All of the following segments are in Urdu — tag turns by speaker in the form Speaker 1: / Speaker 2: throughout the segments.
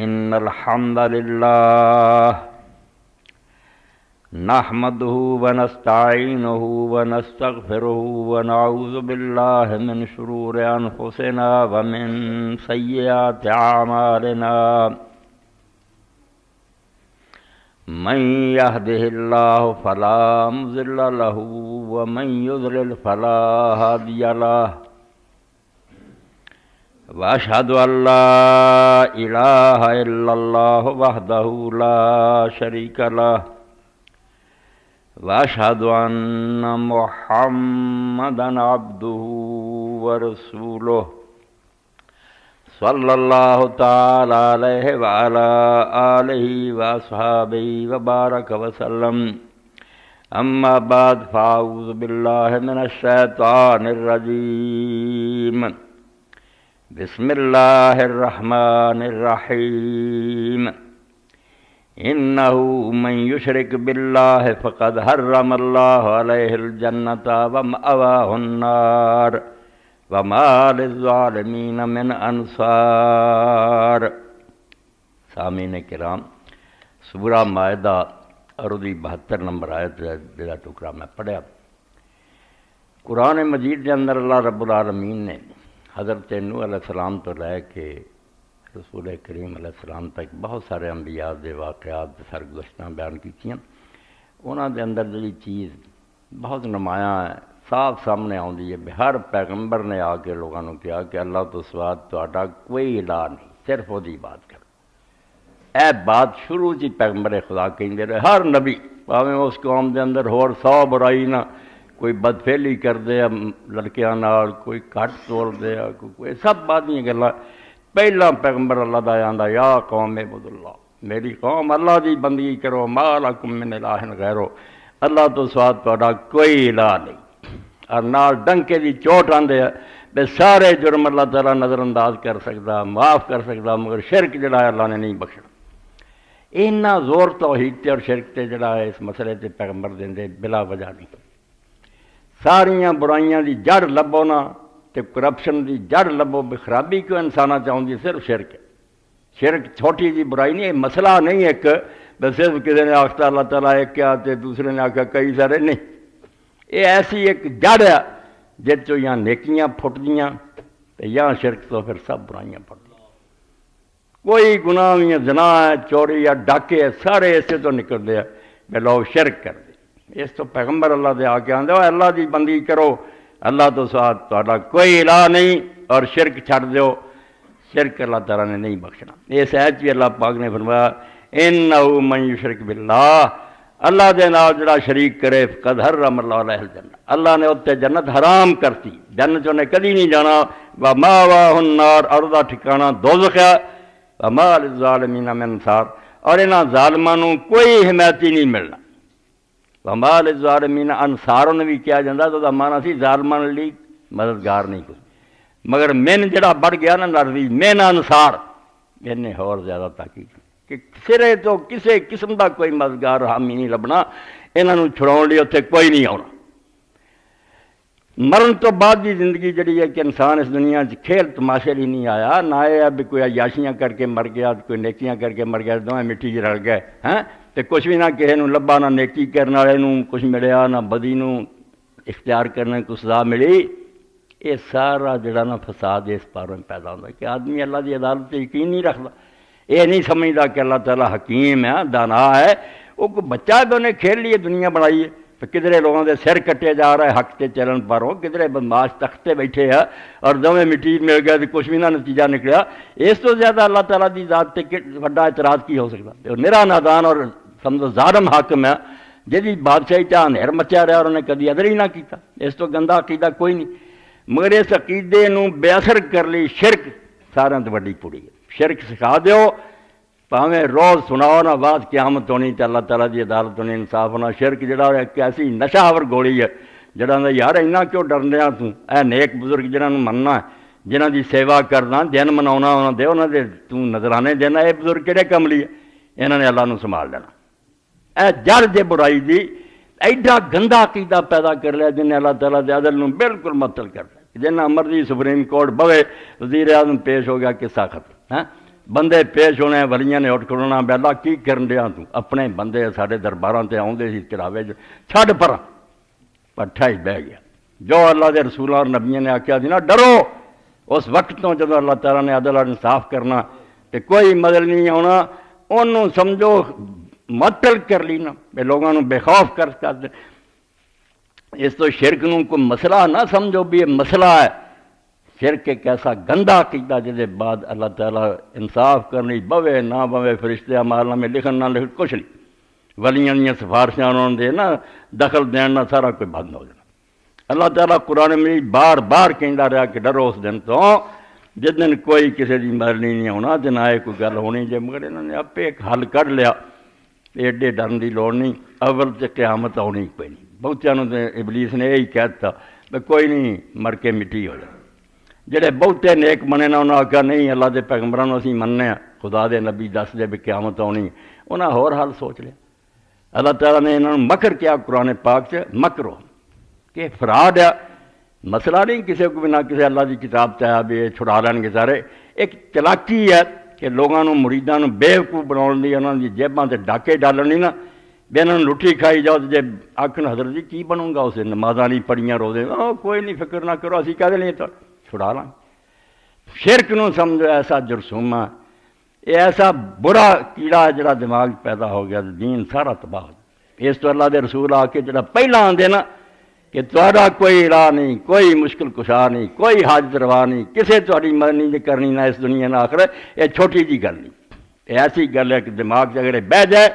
Speaker 1: إن الحمد لله نحمده ونستعينه ونستغفره ونعوذ بالله من شرور أنفسنا ومن سيئات أعمالنا من يهده الله فلا مضل له ومن يضلل فلا هادي له وأشهد أن لا إله إلا الله وحده لا شريك له وأشهد أن محمدا عبده ورسوله صلى الله تعالى عليه وعلى آله وأصحابه وبارك وسلم أما بعد فأعوذ بالله من الشيطان الرجيم بسم الله الرحمن الرحيم إنه من يشرك بالله فقد حرم الله عليه الجنة ومأواه النار وما للظالمين من انصار۔ سامعین کرام، سورہ مائدہ عرضی 72 نمبر آیت جڑا ٹکڑا میں پڑھیا، قرآن مجید کے اندر اللہ رب العالمین نے حضرت نوح علیہ السلام تو لے کے رسول کریم علیہ السلام تک بہت سارے انبیاء دے واقعات سرگزشتاں بیان کیتیاں۔ انہاں دے اندر جڑی چیز بہت نمایاں ہے، صاف سامنے آندی ہے، ہر پیغمبر نے آ کے لوگوں نے کہا کہ اللہ تو سوا تہاڈا کوئی الہ نہیں، صرف وہی بات کرو۔ اے بات شروع سے پیغمبر خدا کہندے رہے، ہر نبی پاویں اس قوم دے اندر ہور 100 برائی نہ، کوئی بدفعلی کر دے لڑکیاں نال، کوئی کٹ توڑ دے، کوئی سب بات نہیں گلاں، پہلا پیغمبر اللہ دا آندا یا قوم عبد اللہ، میری قوم اللہ دی بندگی کرو، ما لکم من الہ غیرو، اللہ تو سوا تہاڈا کوئی الہ نہیں۔ اور نال ڈنکے دی چوٹ آندے بے سارے جرم اللہ تعالیٰ نظر انداز کر سکتا، معاف کر سکتا، مگر شرک جڑا ہے اللہ نے نہیں بخشنا۔ اتنا زور توحید تے اور شرک تے جڑا ہے اس مسئلے تے پیغمبر دیندے بلا وجہ نہیں۔ ساریاں برائیاں دی جڑ لبو نا تے کرپشن دی جڑ لبو، بے خرابی کیوں انساناں چاہندی صرف شرک ہے۔ شرک چھوٹی جی برائی نہیں، مسئلہ نہیں ایک بس صرف کسی نے آختا اللہ تعالیٰ ایک کیا تے دوسرے نے آخیا کئی سارے، نہیں، یہ ایسی ایک جڑ ہے جس چو یا نیکیاں پھٹدیاں تے یا شرک تو پھر سب برائیاں پھٹدیاں۔ کوئی گناہ یا زنا ہے، چوری یا ڈاکے ہے، سارے ایسے تو نکلتے ہیں کہ لوگ شرک کر دے۔ اس تو پیغمبر اللہ دے آ کے آندے ہو اللہ دی بندگی کرو، اللہ تو ساتھ تہاڈا کوئی الہ نہیں، اور شرک چھڑ دیو، شرک اللہ تعالیٰ نے نہیں بخشنا۔ اس آیت بھی اللہ پاک نے فرمایا انہ من یشرک باللہ، اللہ دے نال جڑا شریک کرے فقد حرم اللہ علیہ الجنہ، اللہ نے اتنے جنت حرام کرتی، جنت نے کدی نہیں جانا، وماواہ النار، اور دا ٹھکانہ دوزخ ہے، وما للظالمین من انصار، اور انہاں ظالماں نوں کوئی حمایتی نہیں ملنا۔ وما للظالمین انصار نے بھی کیا جاندہ تو دا معنی سی ظالماں لی مددگار نہیں کوئی، مگر من جڑا بڑھ گیا نا لفظ من انصار، انہیں اور زیادہ تاکید کہ سرے تو کسے قسم دا کوئی مددگار حامی نہیں لبنا، انہاں نوں چھڑاؤن لئی اتھے کوئی نہیں آنا۔ مرن تو بعد دی زندگی جڑی ہے کہ انسان اس دنیا کھیل تماشے لی نہیں آیا، نہ آیا بھی کوئی عیاشیاں کر کے مر گیا، کوئی نیکیاں کر کے مر گیا، دونوں مٹی چ رل گئے ہیں تے کچھ بھی نہ کہے نوں لبا، نہ نیکی کرنے والے نوں کچھ ملیا، نہ بدی نوں اختیار کرنے کو سزا ملی۔ یہ سارا جڑا نا فساد اس پاروں پیدا ہوتا ہے کہ آدمی اللہ دی عدالت تے یقین نہیں رکھتا، یہ نہیں سمجھتا کہ اللہ تعالیٰ حکیم ہے، دانا ہے، وہ کوئی بچہ بھی انہیں کھیل لیے دنیا بنائی ہے، کدھرے لوگوں دے سر کٹے جا رہا ہے حق تے چلن پر، ہو کدھرے بدماش تختے بیٹھے ہیں اور دونوں مٹی مل گئے تو کچھ بھی نہ نتیجہ نکلیا۔ اس تو زیادہ اللہ تعالیٰ دی ذات تے بڑا اعتراض کی ہو سکتا؟ اور نرا نادان اور سمجھو ظالم حاکم ہے جدی بادشاہی تے اندھیر مچیا رہا اور انہیں کدی ادر ہی نہ کیتا، اس تو گندا عقیدہ کوئی نہیں، مگر اس عقیدے نوں بے اثر کر لی شرک سارے تو وڈی پوڑی ہے۔ شرک سکھا دیو، پاویں روز سناؤ نا بعد قیامت ہونی تے اللہ تعالیٰ دی عدالت ہونی، انصاف ہونا۔ شرک جڑا ایک ایسی نشہ آور گولی ہے جڑا یار اینا کیوں ڈرنے آ تو، اے نیک بزرگ جنہاں نوں مننا ہے، جنہاں دی سیوا کرنا، دن مناؤنا انہاں دے، انہاں دے تو نظرانے دینا، اے بزرگ کہڑے کم لیے، انہاں نے اللہ نوں سنبھال لینا۔ اے جڑ دے برائی دی ایڈا گندا عقیدہ پیدا کر لیا جن نے اللہ تعالیٰ دے عدل نوں بالکل معطل کر دیا، جنہ مرضی سپریم کورٹ بوے وزیر اعظم پیش ہو گیا قصہ ختم، بندے پیش ہونے ولیاں نے اٹھ کھڑونا بے اللہ کی کرن دیا تو اپنے بندے سارے درباراں تے آؤندے سی چڑھاوے چھڈ پراں پٹھا ہی بہ گیا جو اللہ دے رسولاں اور نبیوں نے آکھیا سی نا ڈرو اس وقت تو جب اللہ تعالیٰ نے عدل اور انصاف کرنا کہ کوئی مدل نہیں آنا انہوں سمجھو معطل کر لینا بے لوگوں بے خوف کر دے اس تو شرک نوں کوئی مسئلہ نہ سمجھو بھی یہ مسئلہ ہے شرک ایک ایسا گندا عقیدہ جس بعد اللہ تعالیٰ انصاف کرنی بوے نہ بوے فرشتے اعمال میں لکھن نہ لکھن کچھ نہیں ولیاں دیاں سفارشاں انہوں دے نا دخل دینا سارا کوئی بند ہو جانا اللہ تعالیٰ قرآن مجید بار بار کہندا رہا کہ ڈرو اس دن تو جس دن کوئی کسی دی مرنی نہیں ہونا تے نہ کوئی گل ہونی جے مگر انہوں نے آپ ایک حل کر لیا ایڈے ڈرن دی لوڑ نہیں اول تے قیامت آنی کوئی نہیں بہتیاں نوں تے ابلیس نے یہی کہتا کہ کوئی نہیں مر کے مٹی ہو جائے جڑے بہتے نیک بنے نا انہوں نے آخیا نہیں اللہ دے پیغمبراں نوں اسی مننے ہیں خدا دے نبی دس دے بھی قیامت آنی انہاں ہور حل سوچ لیا اللہ تعالیٰ نے انہوں نے مکر کیا قرآن پاک سے مکرو کہ فراڈ ہے مسئلہ نہیں کسی کو بھی نہ کسی اللہ کی کتاب چاہیا بھی یہ چھڑا لین گے سارے ایک چلاکی ہے کہ لوگوں مریداں بےوقوف بناؤ دی انہوں نے جیباں سے ڈاکے ڈالنی نا بھی انہوں نے لٹھی کھائی جاؤ تو جی آخر حضرت جی کی بنوں گا اسے نمازاں نہیں پڑھیاں روزے کوئی نہیں فکر نہ کرو اسی کہہ دیں تو چھڑا لیں شرک نو سمجھو ایسا جرسومہ یہ ایسا برا کیڑا جڑا دماغ پیدا ہو گیا دین سارا تباہ ہو گیا اس تو اللہ دے رسول آ کے جڑا پہلا آندے نا کہ تہاڈا کوئی راہ نہیں کوئی مشکل کشا نہیں کوئی حاجت روا نہیں کسے تہاڈی مدد نہیں کرنی نہ اس دنیا نہ آخرت یہ چھوٹی جی گل نہیں یہ ایسی گل ہے کہ دماغ سے اگر بہ جائے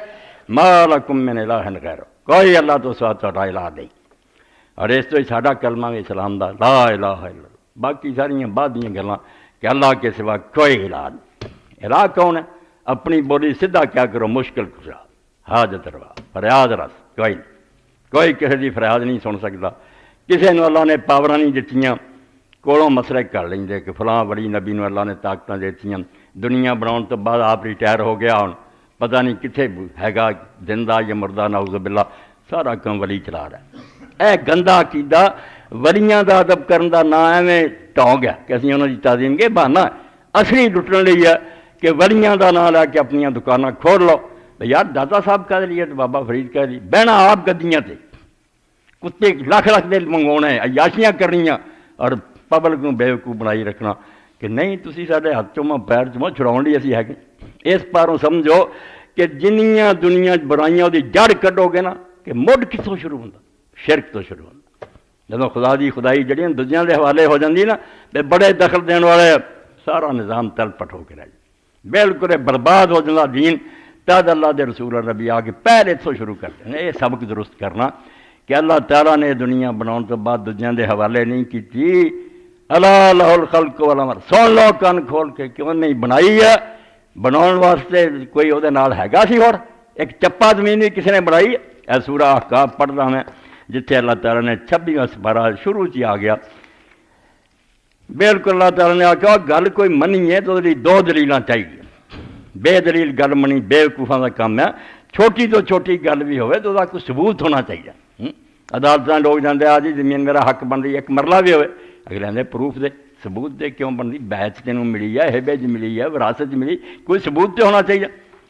Speaker 1: ما لکم من الہ غیرہ کوئی اللہ تو سوا تہاڈا الہ نہیں اور اس تو ساڈا کلمہ اسلام دا لا الہ الا اللہ باقی ساریاں بعد دیاں گلاں کہ اللہ کے سوا کوئی الہ نہیں الہ کون ہے اپنی بولی سدھا کیا کرو مشکل کشا حاجت روا فریاد رس کوئی نہیں کوئی کسی کی فریاد نہیں سن سکتا کسی نے اللہ نے پاوراں نہیں دتیاں کولوں مسئلے کر لیں کہ فلاں بڑی نبی نے اللہ نے طاقتاں دتیاں دنیا بناؤن تو بعد آپ ریٹائر ہو گیا ہن پتہ نہیں کتنے ہے گا زندہ یا مردہ نعوذ باللہ سارا کام ولی چلا رہا ہے اے گندا عقیدہ ولیاں دا ادب کرن دا نا ایویں ٹھوں گیا کہ اسی انہاں دی تعظیم کے بہانا اصلی لٹن لئی ہے کہ ولیاں دا نام لے کے اپنیاں دکاناں کھول لو یار داتا صاحب کہہ لیے تو بابا فرید کہہ دی بہنا آپ گدیاں تے کتے لکھ لکھ دے منگونے عیاشیاں کرنیاں اور پبلک نوں بیوقوف بنائی رکھنا کہ نہیں تسی ساڈے ہاتھ چوما پیر چوما چھڑاؤن لئی اسی ہے اس پاروں سمجھو کہ جنیاں دنیا برائیاں دی جڑ کڈو گے نا کہ مڈ کتوں شروع ہوندا شرک تو شروع ہوندا جدوں خدا دی خدائی جڑیاں دوجیاں دے حوالے ہو جاندی نا تے بڑے دخل دین والے سارا نظام تل پٹ ہو کے رہ جائے بالکل برباد ہو جاتا دین تد اللہ دے رسول نبی آ کے پہلے اتوں شروع کرتے ہیں یہ سبق درست کرنا کہ اللہ تعالیٰ نے دنیا بناؤن تو بعد دوجیاں دے حوالے نہیں کی اللہ لہ الخلق والامر سن لو کن کھول کے کیوں نہیں بنائی ہے بناؤن واسطے کوئی وہ ہے سی اور ایک چپا زمین بھی کسی نے بنائی ہے سورہ احقاف پڑھتا میں جتنے اللہ تعالیٰ نے 26واں سپارہ شروع چ آ گیا بالکل اللہ تعالیٰ نے آخیا گل کوئی منی ہے تو دو دلیلاں چاہیے بے دلیل گل منی بے وقوفاں کا کام ہے چھوٹی تو چھوٹی گل بھی ہوئے تو کوئی ثبوت ہونا چاہیے عدالتاں لوگ جاندے آ جی زمین میرا حق بن رہی ایک مرلہ بھی ہوئے اگلے آدھے پروف دے ثبوت دے کیوں بن رہی بیعت تینوں ملی ہے ہبے ملی ہے وراثت ملی کوئی ثبوت تو ہونا چاہیے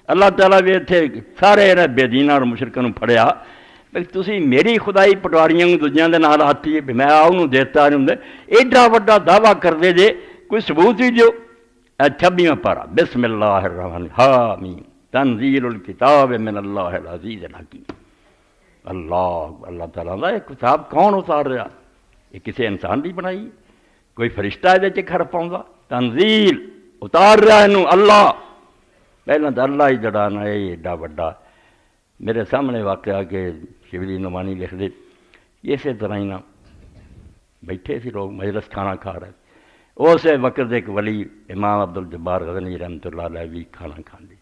Speaker 1: اللہ تعالیٰ بھی اتنے سارے بے دیناں اور مشرکاں نوں پھڑیا بھائی تسی میری خدائی پٹواریاں دوجیاں دے نال آتی ہے میں آؤں دیتا نہیں ہوں ایڈا وڈا دعویٰ کر دے جے کوئی ثبوت ہی دیو 26واں پارہ بسم اللہ الرحمن حامیم تنزیل الکتاب من اللہ العزیز الحکیم اللہ تعالیٰ دا یہ کتاب کون اتار رہا یہ کسی انسان دی بنائی کوئی فرشتہ یہ حرف آؤں تنزیل اتار رہا ہے اللہ پہلے تو اللہ ہی جڑانا ہے ایڈا وڈا میرے سامنے واقعہ کہ شبلی نعمانی لکھ دے اسی طرح ہی نا بیٹھے سی لوگ مجلس کھانا کھا رہے اس وقت ایک ولی امام عبدالجبار غزنوی رحمۃ اللہ علیہ بھی کھانا کھاندی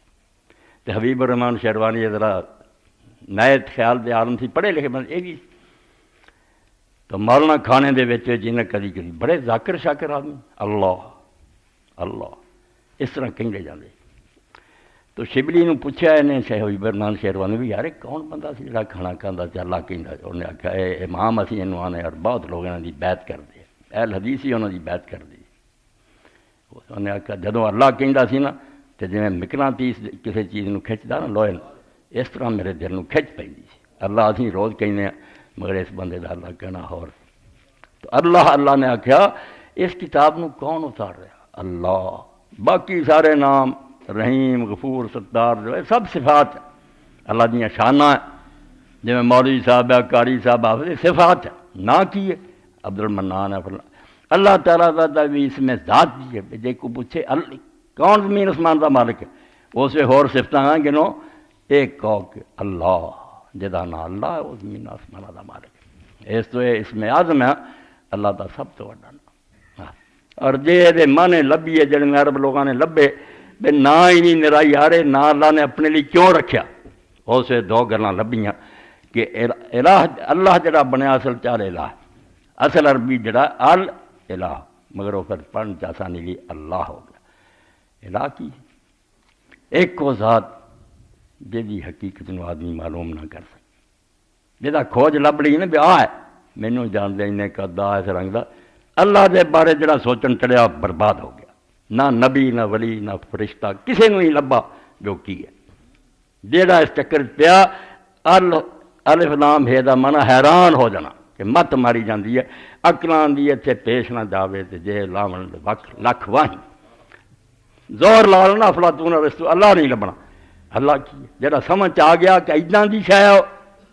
Speaker 1: تو حبیب الرحمان شیروانی ذرا نئے خیال دے عالم سی پڑھے لکھے بند یہ بھی تو مولانا کھانے دے وچ جنہیں کدی کدی بڑے ذاکر شاکر آدمی اللہ اس طرح کہیں لے جاندے تو شبلی نوں پوچھا انہیں حبیب الرحمان شیروانی بھی یار کون بندہ سی جڑا کھانا کھاندا تے اللہ کہندا انہیں آکھیا اے امام اسی انہوں آنے اور بہت لوگ انہاں دی بیعت کردے اہل حدیث ہی انہاں دی بیعت کردے انہیں آکھیا جدوں اللہ کہندا سی نا تو جی مقناطیس کسی چیز کو کھچتا نا لوہے نو، اس طرح میرے دل کو کھچ پی سی۔ اللہ اسی روز کہنے ہیں مگر اس بندے کا اللہ کہنا اور۔ تو اللہ نے آخیا اس کتاب نو کون اتار رہا؟ اللہ۔ باقی سارے نام رحیم، غفور، ستار جو ہے سب صفات ہیں، اللہ دیا شانہ ہے۔ جی مولوی صاحب ہے، قاری صاحب آفے صفات ہے، نہ کی ہے عبد المنان ہے۔ اللہ تعالیٰ کا بھی اس میں ذات دی ہے۔ جی کو پوچھے کون زمین آسمان کا مالک ہے، اس سے ہور صفتیں ہیں گنو، ایک کہو کہ اللہ، جدا نا اللہ ہے وہ زمین آسمان کا مالک ہے۔ اس تو اس میں عظم ہے اللہ کا سب تو بڑا نام۔ اور جی یہ مانے لبھی ہے جڑے عرب لوگوں نے لبے بے نہ ہی نہیں نرائی آرے نہ اللہ نے اپنے لیے کیوں رکھیا، اسے دو گلاں لبھیاں کہ الہ اللہ جڑا بنیا اصل چار الہ، اصل عربی جڑا الہ، مگر وہ پھر پڑھن چاسانی لی اللہ ہو گیا۔ الہ کی ایک وہ ذات جی حقیقت نو آدمی معلوم نہ کر سکے، جا کھوج لب لی نا بھی آ ہے مینوں جان دے انہیں کا دا اس رنگ دا، اللہ دے بارے جڑا سوچن چڑھیا برباد ہو گیا۔ نہ نبی، نہ ولی، نہ فرشتہ کسے نو ہی لبا جو کی ہے۔ جیڑا اس چکر پیا الف لام ہے دا مانا حیران ہو جانا کہ مت ماری جاندی ہے، عقلاں دی اتنے پیش نہ جاوے تے جے لاون لکھ واہیں زور لا لینا افلاطون ارسطو، اللہ نہیں لبنا۔ اللہ کی ہے جڑا سمجھ آ گیا کہ اداں دی شے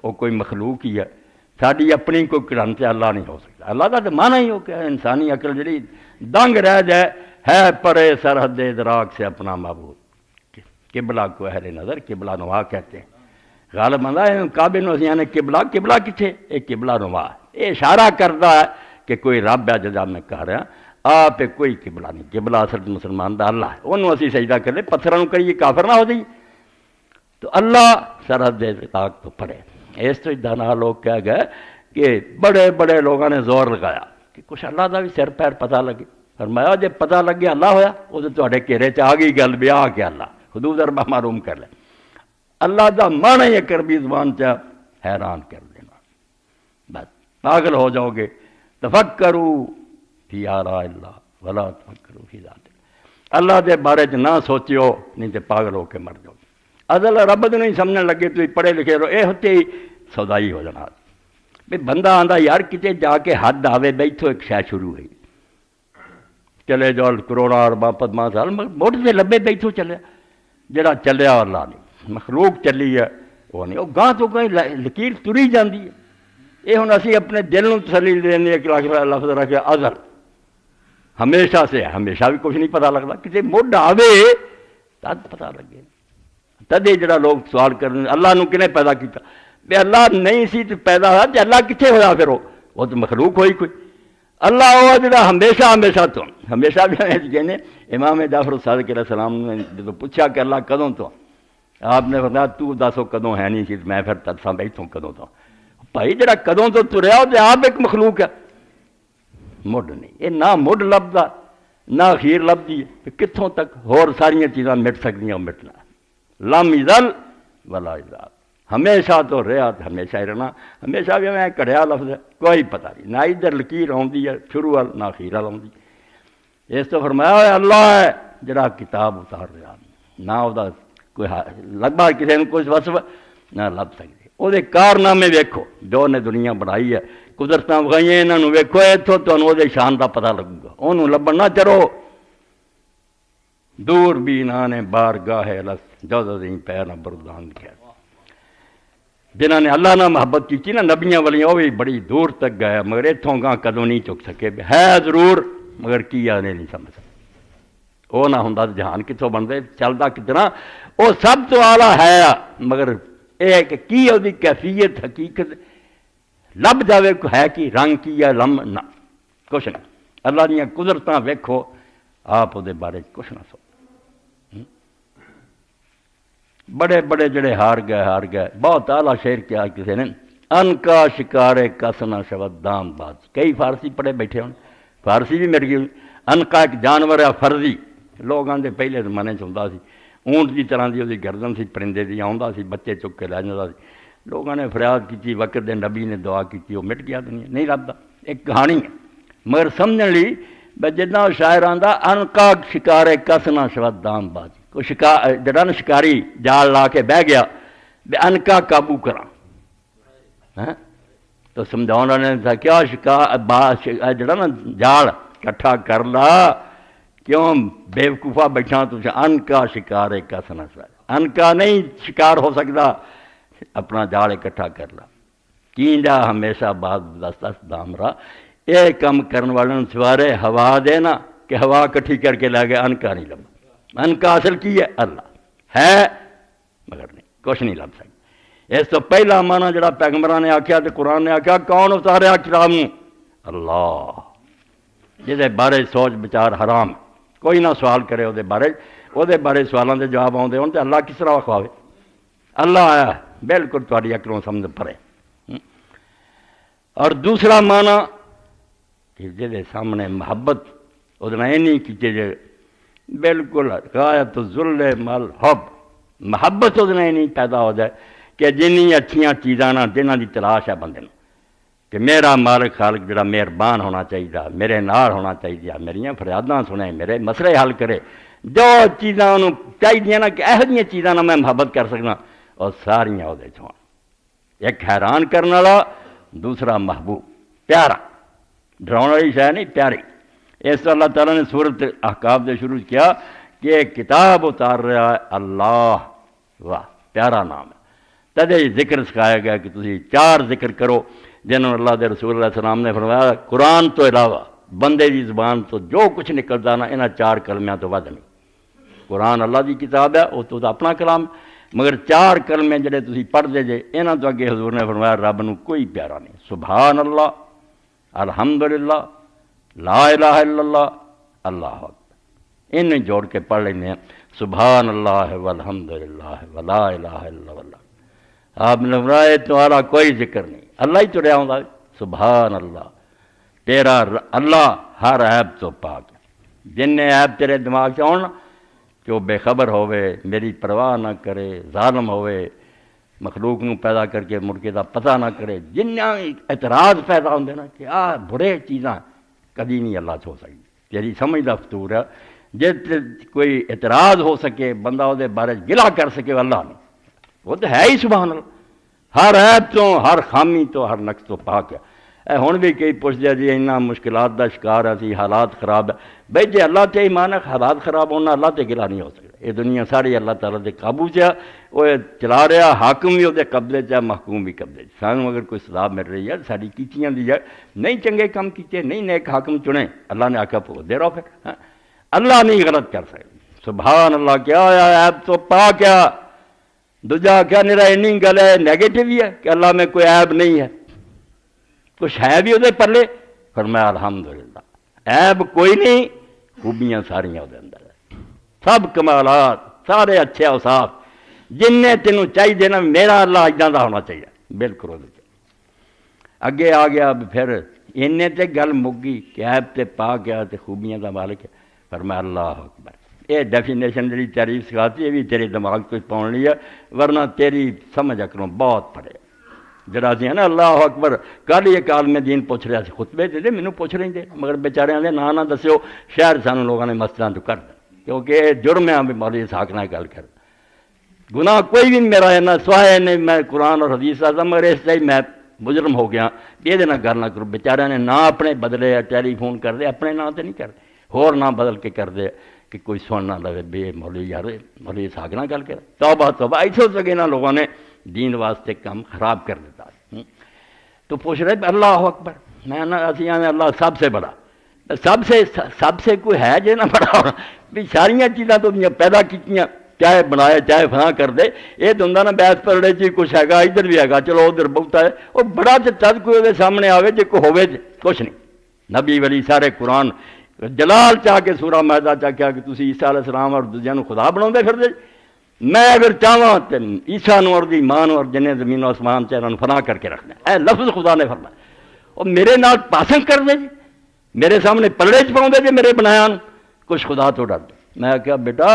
Speaker 1: وہ کوئی مخلوق ہی ہے، ساری اپنی کوئی کرن سے اللہ نہیں ہو سکتا۔ اللہ کا تو مانا ہی ہو کہ انسانی عقل جڑی دنگ رہ جائے ہے پرے سرحد ادراک سے اپنا معبود۔ قبلہ کو اہل نظر قبلہ نوا کہتے ہیں۔ غالب بندہ کعبے نو اسی نے قبلہ کتھے؟ یہ قبلہ نوا ہے، یہ اشارہ کرتا ہے کہ کوئی رب ہے جدا میں کہہ رہا آپ کوئی قبلہ نہیں، قبلہ اصل مسلمان دا اللہ ہے، انہوں اسی سجدہ کر لے پتھروں کریے کافر نہ ہو جائیے۔ تو اللہ سرحد ادراک تو پڑے۔ اس تو دانا لوگ کہہ گئے کہ بڑے بڑے لوگوں نے زور لگایا کہ کچھ اللہ دا بھی سر پیر پتہ لگے۔ فرمایا جب پتہ لگ گیا اللہ ہویا وہ تو تھوڑے گھیرے چ آ گئی گل بھی آ کے اللہ حدود اربع معلوم کر لے۔ اللہ دا معنی یہ کربی زبان چا حیران کر دینا، بس پاگل ہو جاؤ گے۔ تفکروا فی آلاء اللہ ولا تفکروا فی ذات اللہ دے بارے چ نہ سوچیو نہیں تے پاگل ہو کے مر جاؤ۔ ازل رب نہیں سمجھنے لگے تو پڑھے لکھے رہو، یہ ہوتے ہی سودائی ہو جانا۔ بھی بندہ آندا یار کتے جا کے حد آوے بیٹھو ایک شے شروع ہوئی، چلے جاؤ کروڑا ارباں پدماں سال موٹ سے لبے بیٹھو چلے، جڑا چلیا اللہ نہیں مخلوق چلی ہے وہ نہیں، وہ گاہ تو گاہ لکیر تری جاندی ہے۔ یہ ہن اسی اپنے دل نو تسلی دینے ایک لفظ رکھے ازل ہمیشہ سے ہے، ہمیشہ بھی کچھ نہیں پتہ لگتا، کسی مڈ آوے تد پتہ لگے۔ تد جڑا لوگ سوال کرنے اللہ نو کنے پیدا کیتا، بے اللہ نہیں سی تو پیدا ہوا تے اللہ کتنے ہوا پھر وہ تو مخلوق ہوئی کوئی۔ اللہ ہوا جڑا ہمیشہ تو ہمیشہ بھی کہنے امام جعفر صادق علیہ السلام نے جب پوچھا کہ اللہ کدوں تو، آپ نے فرمایا تو دسو کدوں ہے نہیں سی میں پھر ترساں بیٹھوں کدوں تو۔ بھائی جڑا کدوں تو تریا تے آپ ایک مخلوق ہے، مڈ نہیں، یہ نہ مڈ لبدا نہ اخیر لبدی ہے، کتوں تک ہور ساریاں چیزاں مٹ سکدیاں مٹنا۔ لم یزل ولا یزال، ہمیشہ تو رہا تو ہمیشہ ہی رہنا، ہمیشہ بھی میں کڑیا لفظ ہے کوئی پتہ نہیں، نہ ادھر لکیر آتی ہے شروع وال نہ اخیر وال آتی۔ اس تو فرمایا اللہ ہے جڑا کتاب اتار رہا، نہ وہ کوئی لگبا کسی نے کچھ وصف نہ لب سکتے۔ وہ کارنامے ویکھو جو نے دنیا بنائی ہے، قدرت وکھائیاں انہوں ویکھو، اتوں تمہیں وہ شان کا پتہ لگے گا، انہوں لبن نہ چرو۔ دور بھی نے بار گاہ لس جو پیر نہ بردان کیا، جنہوں نے اللہ نہ محبت کی نا نبیاں والیاں وہ بھی بڑی دور تک گئے، مگر اتوں گاہ کدوں نہیں چک سکے، ہے ضرور مگر کیا نے نہیں سمجھ سکتے۔ وہ نہ ہوں جہان کتوں بنتے چلتا کتنا، وہ سب تو آلہ ہے مگر یہ کہ کی وہ کیفیت حقیقت لب جائے ہے کہ رنگ کی ہے لم نہ کچھ نہیں۔ اللہ دیا قدرتاں ویکھو آپ وہ بارے کچھ نہ سو۔ بڑے بڑے جڑے ہار گئے بہت اعلیٰ شعر کیا کسی نے، ان کا شکارے کس نہ شود دام باز۔ کئی فارسی پڑھے بیٹھے ہوں، فارسی بھی میری گئی۔ ان کا ایک جانور ہے فرضی، لوگ آدھے پہلے زمانے چاہتا سی اونٹ کی طرح کی وہ گردن سی پرندے کی آتا سی، بچے چک کے لے جاتا سی۔ لوگوں نے فریاد کی وقت دے نبی نے دعا کی، وہ مٹ گیا دنیا نہیں لبدا۔ ایک کہانی ہے مگر سمجھنے لی جدہ شاعر آتا ان کا شکارے کس نہ شود دام باز، کوئی جڑا نا شکاری جال لا کے بہ گیا بے انکا قابو کرا تو سمجھاؤں نے تھا کیا جڑا نا جال کٹھا کر لا کیوں بے وقوفا بیٹھا تو انکا شکار ایک کا سنا سا انکا نہیں شکار ہو سکتا اپنا جال اکٹھا کر لا کینجا ہمیشہ بات دس دام رہا یہ کم کرنے والوں سوارے ہوا دے نا کہ ہوا کٹھی کر کے لے گئے انکا نہیں لبا انکا اصل کی ہے اللہ ہے مگر نہیں کچھ نہیں لب سکتا اس تو پہلا مانا جڑا پیغمبران نے آکھیا تو قرآن نے آکھیا کون اتاریا کتاب اللہ جہدے بارے سوچ بچار حرام کوئی نہ سوال کرے وہ بارے سوالوں کے جواب آتے ہوں تو اللہ کس طرح کھواوے اللہ آیا بالکل تاری اکلوں سمجھ پڑے اور دوسرا معنی کہ جہدے سامنے محبت وہ نہیں کیتے جے بالکل غایت ظلم الحب محبت وہ نہیں پیدا ہو جائے کہ جنی اچھیاں چیزاں نہ جنہاں دی تلاش ہے بندے کہ میرا مالک خالق جڑا مہربان ہونا چاہیے میرے نال ہونا چاہیے میریاں فریاداں سنے میرے مسئلے حل کرے جو چیزاں انہوں چاہیے نا کہ یہ جی چیزاں نہ میں محبت کر سکنا اور ساریاں وہ ہون ایک حیران کرنے والا دوسرا محبوب پیارا ڈراؤن والی شے نہیں پیاری اس طرح اللہ تعالیٰ نے سورت احقاف سے شروع کیا کہ کتاب اتار رہا ہے اللہ واہ پیارا نام ہے تدے ذکر سکھایا گیا کہ تسی 4 ذکر کرو جنہوں اللہ دے رسول علیہ السلام نے فرمایا قرآن تو علاوہ بندے دی زبان تو جو کچھ نکلتا نا انہاں 4 کلمیاں تو ود نہیں قرآن اللہ دی کتاب ہے وہ تو اپنا کلام مگر 4 کلمے جڑے تسی پڑھ دے جے انہاں تو اگے حضور نے فرمایا رب نو کوئی پیارا نہیں سبحان اللہ الحمدللہ لا الہ الا اللہ اللہ اکبر انہیں جوڑ کے پڑھ لینے ہیں سبحان اللہ والحمدللہ ولا الہ الا اللہ آپ نے فرمایا تمہارا کوئی ذکر نہیں اللہ ہی چڑیا ہوں سبحان اللہ تیرا اللہ ہر عیب تو پاک ہے جن نے عیب تیرے دماغ سے آنا کہ وہ بے خبر ہوئے میری پرواہ نہ کرے ظالم ہوئے مخلوق نو پیدا کر کے مڑکے دا پتہ نہ کرے جن اعتراض پیدا ہوندے نا کہ برے چیزاں کدی نہیں اللہ سے ہو سکتی تیری سمجھ دا فطور ہے جس کوئی اعتراض ہو سکے بندہ وہ بارے گلا کر سکے اللہ نہیں وہ تو ہے ہی سبحان اللہ ہر عیب تو ہر خامی تو ہر نقص تو پاک ہے اے ہن بھی کئی پوچھ دیا جی انہاں مشکلات دا شکار ہے حالات خراب ہے بھائی جی اللہ تے ایمان ہے حالات خراب ہونا اللہ تے گلا نہیں ہو سکتا یہ دنیا ساری اللہ تعالیٰ دے قابو چ وہ چلا رہا حاکم بھی وہ قبضے چ محکوم بھی قبضے سانوں اگر کوئی سزا مل رہی ہے ساری کیتیاں دی ہے نہیں چنگے کام کیتے نہیں نیک حاکم چنے اللہ نے آکھا پو دے رہو پھر اللہ نہیں غلط کر سکتا سبحان اللہ کیا عیب تو پاک کیا دوجا کیا میرا اینی گل ہے نیگیٹو ہی ہے کہ اللہ میں کوئی عیب نہیں ہے کچھ ہے بھی وہ پلے فرمایا الحمدللہ عیب کوئی نہیں خوبیاں ساریاں وہ اندر ہے سب کمالات سارے اچھے اوصاف جن نے تینوں چاہیے نا میرا اللہ اجاں دا ہونا چاہیے بالکل وہ اگے آ گیا پھر اینے تے گل مک گئی کہ عیب تے پا گیا تے خوبیاں دا مالک ہے فرمایا اللہ اکبر یہ ڈیفینیشن جی تعریف سکھاتی ہے بھی تیرے دماغ کو پاؤن لی ہے ورنہ تیری سمجھ اکروں بہت پڑے جڑا سی ہے نا اللہ اکبر کل یہ عالم دین پوچھ رہا سی خطبے دے مینوں پوچھ رہے تھے مگر بیچاریاں دے نا نہ دسیو شہر سانوں لوگوں نے مسجداں تو کر دیں کیونکہ جرم ہے بھی مولوی اسحاق نال گل کر گناہ کوئی بھی میرا ہے نہ سوائے نے میں قرآن اور حدیث آتا مگر اس سے میں مجرم ہو گیا یہ گل نہ کرو بیچاریاں نے نہ اپنے بدلے ٹیلی فون کر دے اپنے نام تے نہیں کرتے ہور نہ بدل کے کر دے کہ کوئی سن نہ لگے بے مولوی یار مولوی اسحاق نہ گل کر توبہ توبہ ایسے سکے نا لوگوں نے دین واسطے کام خراب کر دیتا تو پوچھ رہے اللہ اکبر میں نا اسی اللہ سب سے بڑا سب سے کوئی ہے جے نہ بڑا ہونا بھی ساریاں چیزاں تو پیدا کیتیاں چاہے بنایا چاہے فلاں کر دے یہ تو ہوں نا بحث پرڑے چی کچھ ہے ادھر بھی ہے چلو ادھر بہت ہے وہ بڑا تد کوئی وہ سامنے آئے جی کوئی ہوے کچھ نہیں نبی ولی سارے قرآن جلال چاہ کے سورہ مائدہ چاہ کیا کہ تسی عیسیٰ علیہ السلام اور دوجیاں خدا بنا پھر دے میں اگر چاہواں تو عیسیٰ اور دی ماں اور جنہیں زمین و آسمان چاہے فنا کر کے رکھنا اے لفظ خدا نے فرمایا اور میرے نال پاسنگ کر دے جی میرے سامنے پلڑے چ پاؤں دے جی میرے بنایا کچھ خدا تو ڈر دے میں کیا بیٹا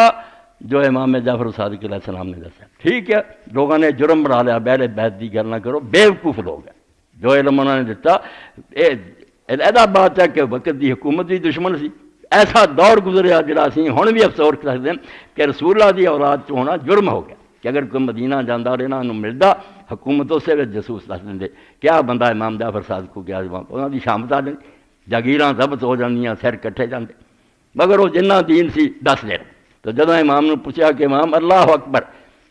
Speaker 1: جو امام جعفر صادق علیہ السلام نے دسا ٹھیک ہے لوگوں نے جرم بنا لیا بیل بیت کی گل نہ کرو بیوقوف لوگ ہیں جو علم انہوں نے دیتا یہ بات ہے کہ وقت دی حکومت بھی دشمن سی ایسا دور گزریا جڑا اسی ہن بھی افسوس کر سکتے ہیں کہ رسول اللہ دی اولاد چ ہونا جرم ہو گیا کہ اگر کوئی مدینہ جانا رہنا انہوں ملتا حکومت اسے وچ جاسوس دس دیں کیا بندہ امام جعفر صادق کو گیا انہوں دی شامت آ جاندی جاگیراں ضبط ہو جاندیاں سر کٹھے جاندے مگر وہ جنہ دین سی دس دین تو جدوں امام نے پوچھا کہ امام اللہ اکبر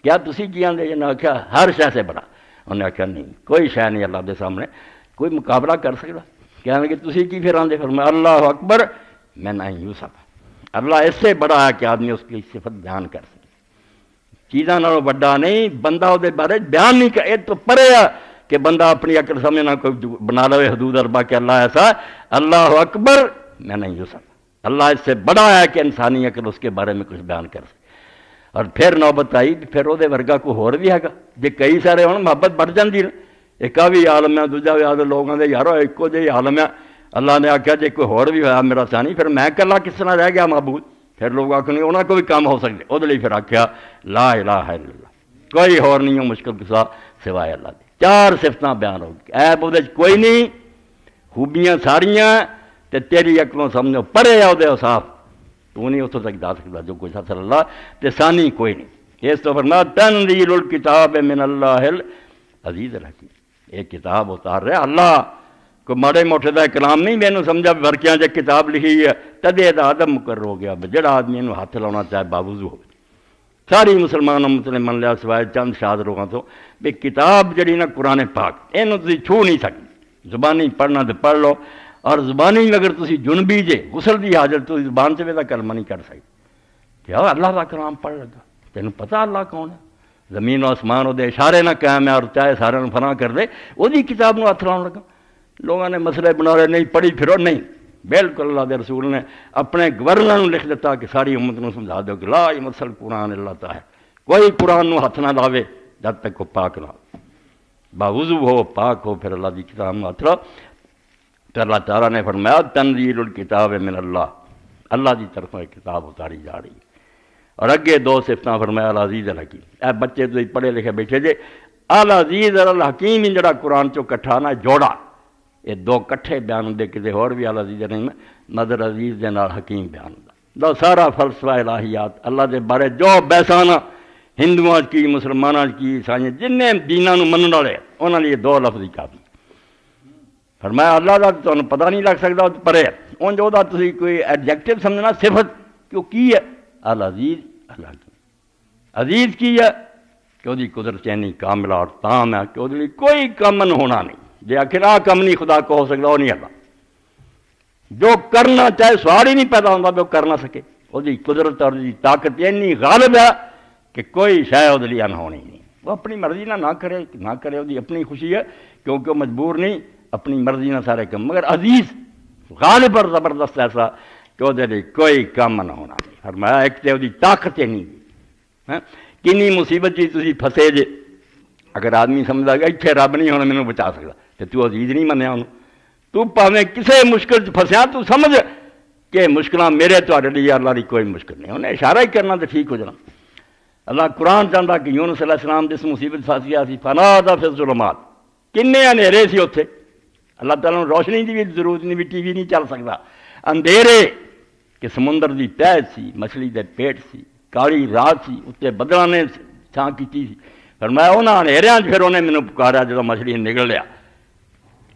Speaker 1: کیا تسی کی آندے انہوں نے آخیا ہر شے سے بڑا انہوں نے آخیا نہیں کوئی شے نہیں اللہ دے سامنے کوئی مقابلہ کر سکتا کہنے کہ تسی کی پھر آندے فرمایا اللہ اکبر میں نہ یوسف اللہ اس سے بڑا ہے کہ آدمی اس کی صفت بیان کر سکے چیزاں نالوں بڑا نہیں بندہ وہ بارے بیان نہیں کر تو پرے ہے کہ بندہ اپنی عقل سامنے نہ کوئی بنا لو حدود اربا کہ اللہ ایسا اللہ اکبر میں نہیں یوسف اللہ اس سے بڑا ہے کہ انسانی عقل اس کے بارے میں کچھ بیان کر سکے اور پھر نوبت آئی پھر وہ ورگا کوئی ہور بھی ہے گا جی کئی سارے ہوں محبت بڑھ جاتی نا ایک بھی عالم ہے دوجا بھی آدھے لوگوں کے یارو ایکو جی عالم ہے اللہ نے آخیا جی کوئی ہور بھی ہوا میرا سانی پھر میں کلا کس طرح رہ گیا معبود پھر لوگ آخر انہوں کو بھی کام ہو سکتے وہ پھر آخیا لا الہ الا اللہ کوئی ہور نہیں ہو مشکل کسا سوائے اللہ دی چار صفتاں بیان ہو گئی ایب وہ کوئی نہیں خوبیاں ساریاں تے تیری عقلوں سمجھو پرے آؤ دے صاف تو نہیں اتوں تک جا سکتا جو کوئی صلی اللہ تے ثانی کوئی نہیں اس تو فرمایا تنزیل الکتاب من اللہ العزیز الحکیم ایک کتاب اتار رہا اللہ کوئی ماڑے موٹے دا کلام نہیں میں سمجھا ورکیاں جے کتاب لکھی ہے تدے دا آدم مقرر ہو گیا جڑا آدمی انہوں ہاتھ لاؤنا چاہے باوضو ہو ساری مسلمان مسلم من لیا سوائے چند شاد لوگوں تو بھی کتاب جڑی نا قرآن پاک یہ تھی چھو نہیں سکتی زبانی پڑھنا تو پڑھ لو اور زبانی اگر تسی جنبی جے غسل دی حاجت تو زبان سے بھی کلمہ نہیں کر سکتے کیا اللہ کا کلام پڑھ لگا تینوں پتہ اللہ کون ہے زمین و آسمان وہ اشارے نہ قائم ہے اور چاہے سارے فنا کر دے وہ کتاب نو ہاتھ لاؤن لگا لوگوں نے مسئلے بنا رہے نہیں پڑھی پھرو نہیں بالکل اللہ دے رسول نے اپنے گورنر لکھ دیتا کہ ساری امت نو سمجھا دو کہ لا یمسل قرآن اللہ تعالی کوئی قرآن نو ہاتھ نہ لاوے جب تک وہ پاک نہ باوضو ہو پاک ہو پھر اللہ دی کتاب نو ہاتھ لاؤ تو اللہ تعالیٰ نے فرمایا تنزیل الکتاب من اللہ اللہ دی طرف ایک کتاب اتاری جا رہی اور اگے دو صفتاں فرمایا العزیز الحکیم اے بچے تو پڑھے لکھے بیٹھے جے العزیز الحکیم جڑا قرآن چو کٹھا نہ جوڑا یہ دو کٹھے بیان ہوں کسی اور بھی العزیز نہیں مدر عزیز دے نال حکیم بیان ہوں دو سارا فلسفہ الہیات اللہ دے بارے جو بیسانہ ہندوؤں کی مسلمانوں کی عیسائیاں جن دیناں نو منن والے انہاں لیے دو لفظ ہی کافی فرمایا اللہ دا تمہیں پتہ نہیں لگ سکتا پرے ان جو دا تسی کوئی ایڈجیکٹو سمجھنا صفت کیوں کی ہے العزیز الحکیم عزیز کی ہے کہ وہ قدرت چینی کاملہ اور تام ہے کہ وہ کوئی کامن ہونا نہیں جی آخر آ کم نہیں خدا کو ہو سکتا وہ نہیں اللہ جو کرنا چاہے سوال ہی نہیں پیدا ہوتا بھی وہ کر نہ سکے وہ قدرت اور طاقت اینی غالب ہے کہ کوئی شاید وہ لیے انہونی نہیں وہ اپنی مرضی نہ کرے وہ اپنی خوشی ہے کیونکہ وہ مجبور نہیں اپنی مرضی نہ سارے کم مگر عزیز غالب اور زبردست ایسا کہ وہ کوئی کام نہ ہونا نہیں فرمایا ایک تو وہ طاقت نہیں کنی مصیبت چیز تھی پھسے جے اگر آدمی سمجھا گا اتنے رب نہیں ہونا مینوں بچا سکتا تو عزیز نہیں منیا انہوں تو پاویں کسے مشکل پھسیا تو سمجھ کہ مشکلاں میرے تہاڈے لیے اللہ دی کوئی مشکل نہیں انہیں اشارہ ہی کرنا تو ٹھیک ہو جانا اللہ قرآن چاہتا کہ یونس علیہ السلام جس مصیبت پھس گیا سی فنادى فی الظلمات کنے اندھیرے سی اتنے اللہ تعالیٰ نے روشنی کی بھی ضرورت نہیں بھی ٹی وی نہیں چل سکتا اندھیرے کہ سمندر دی تہ سی مچھلی دے پیٹ سی کالی رات سی اتنے بدلاں نے چھاں کیتی سی فرمایا انہاں اندھیریاں پھر انہیں مینوں پکارا جدوں مچھلی نکل لیا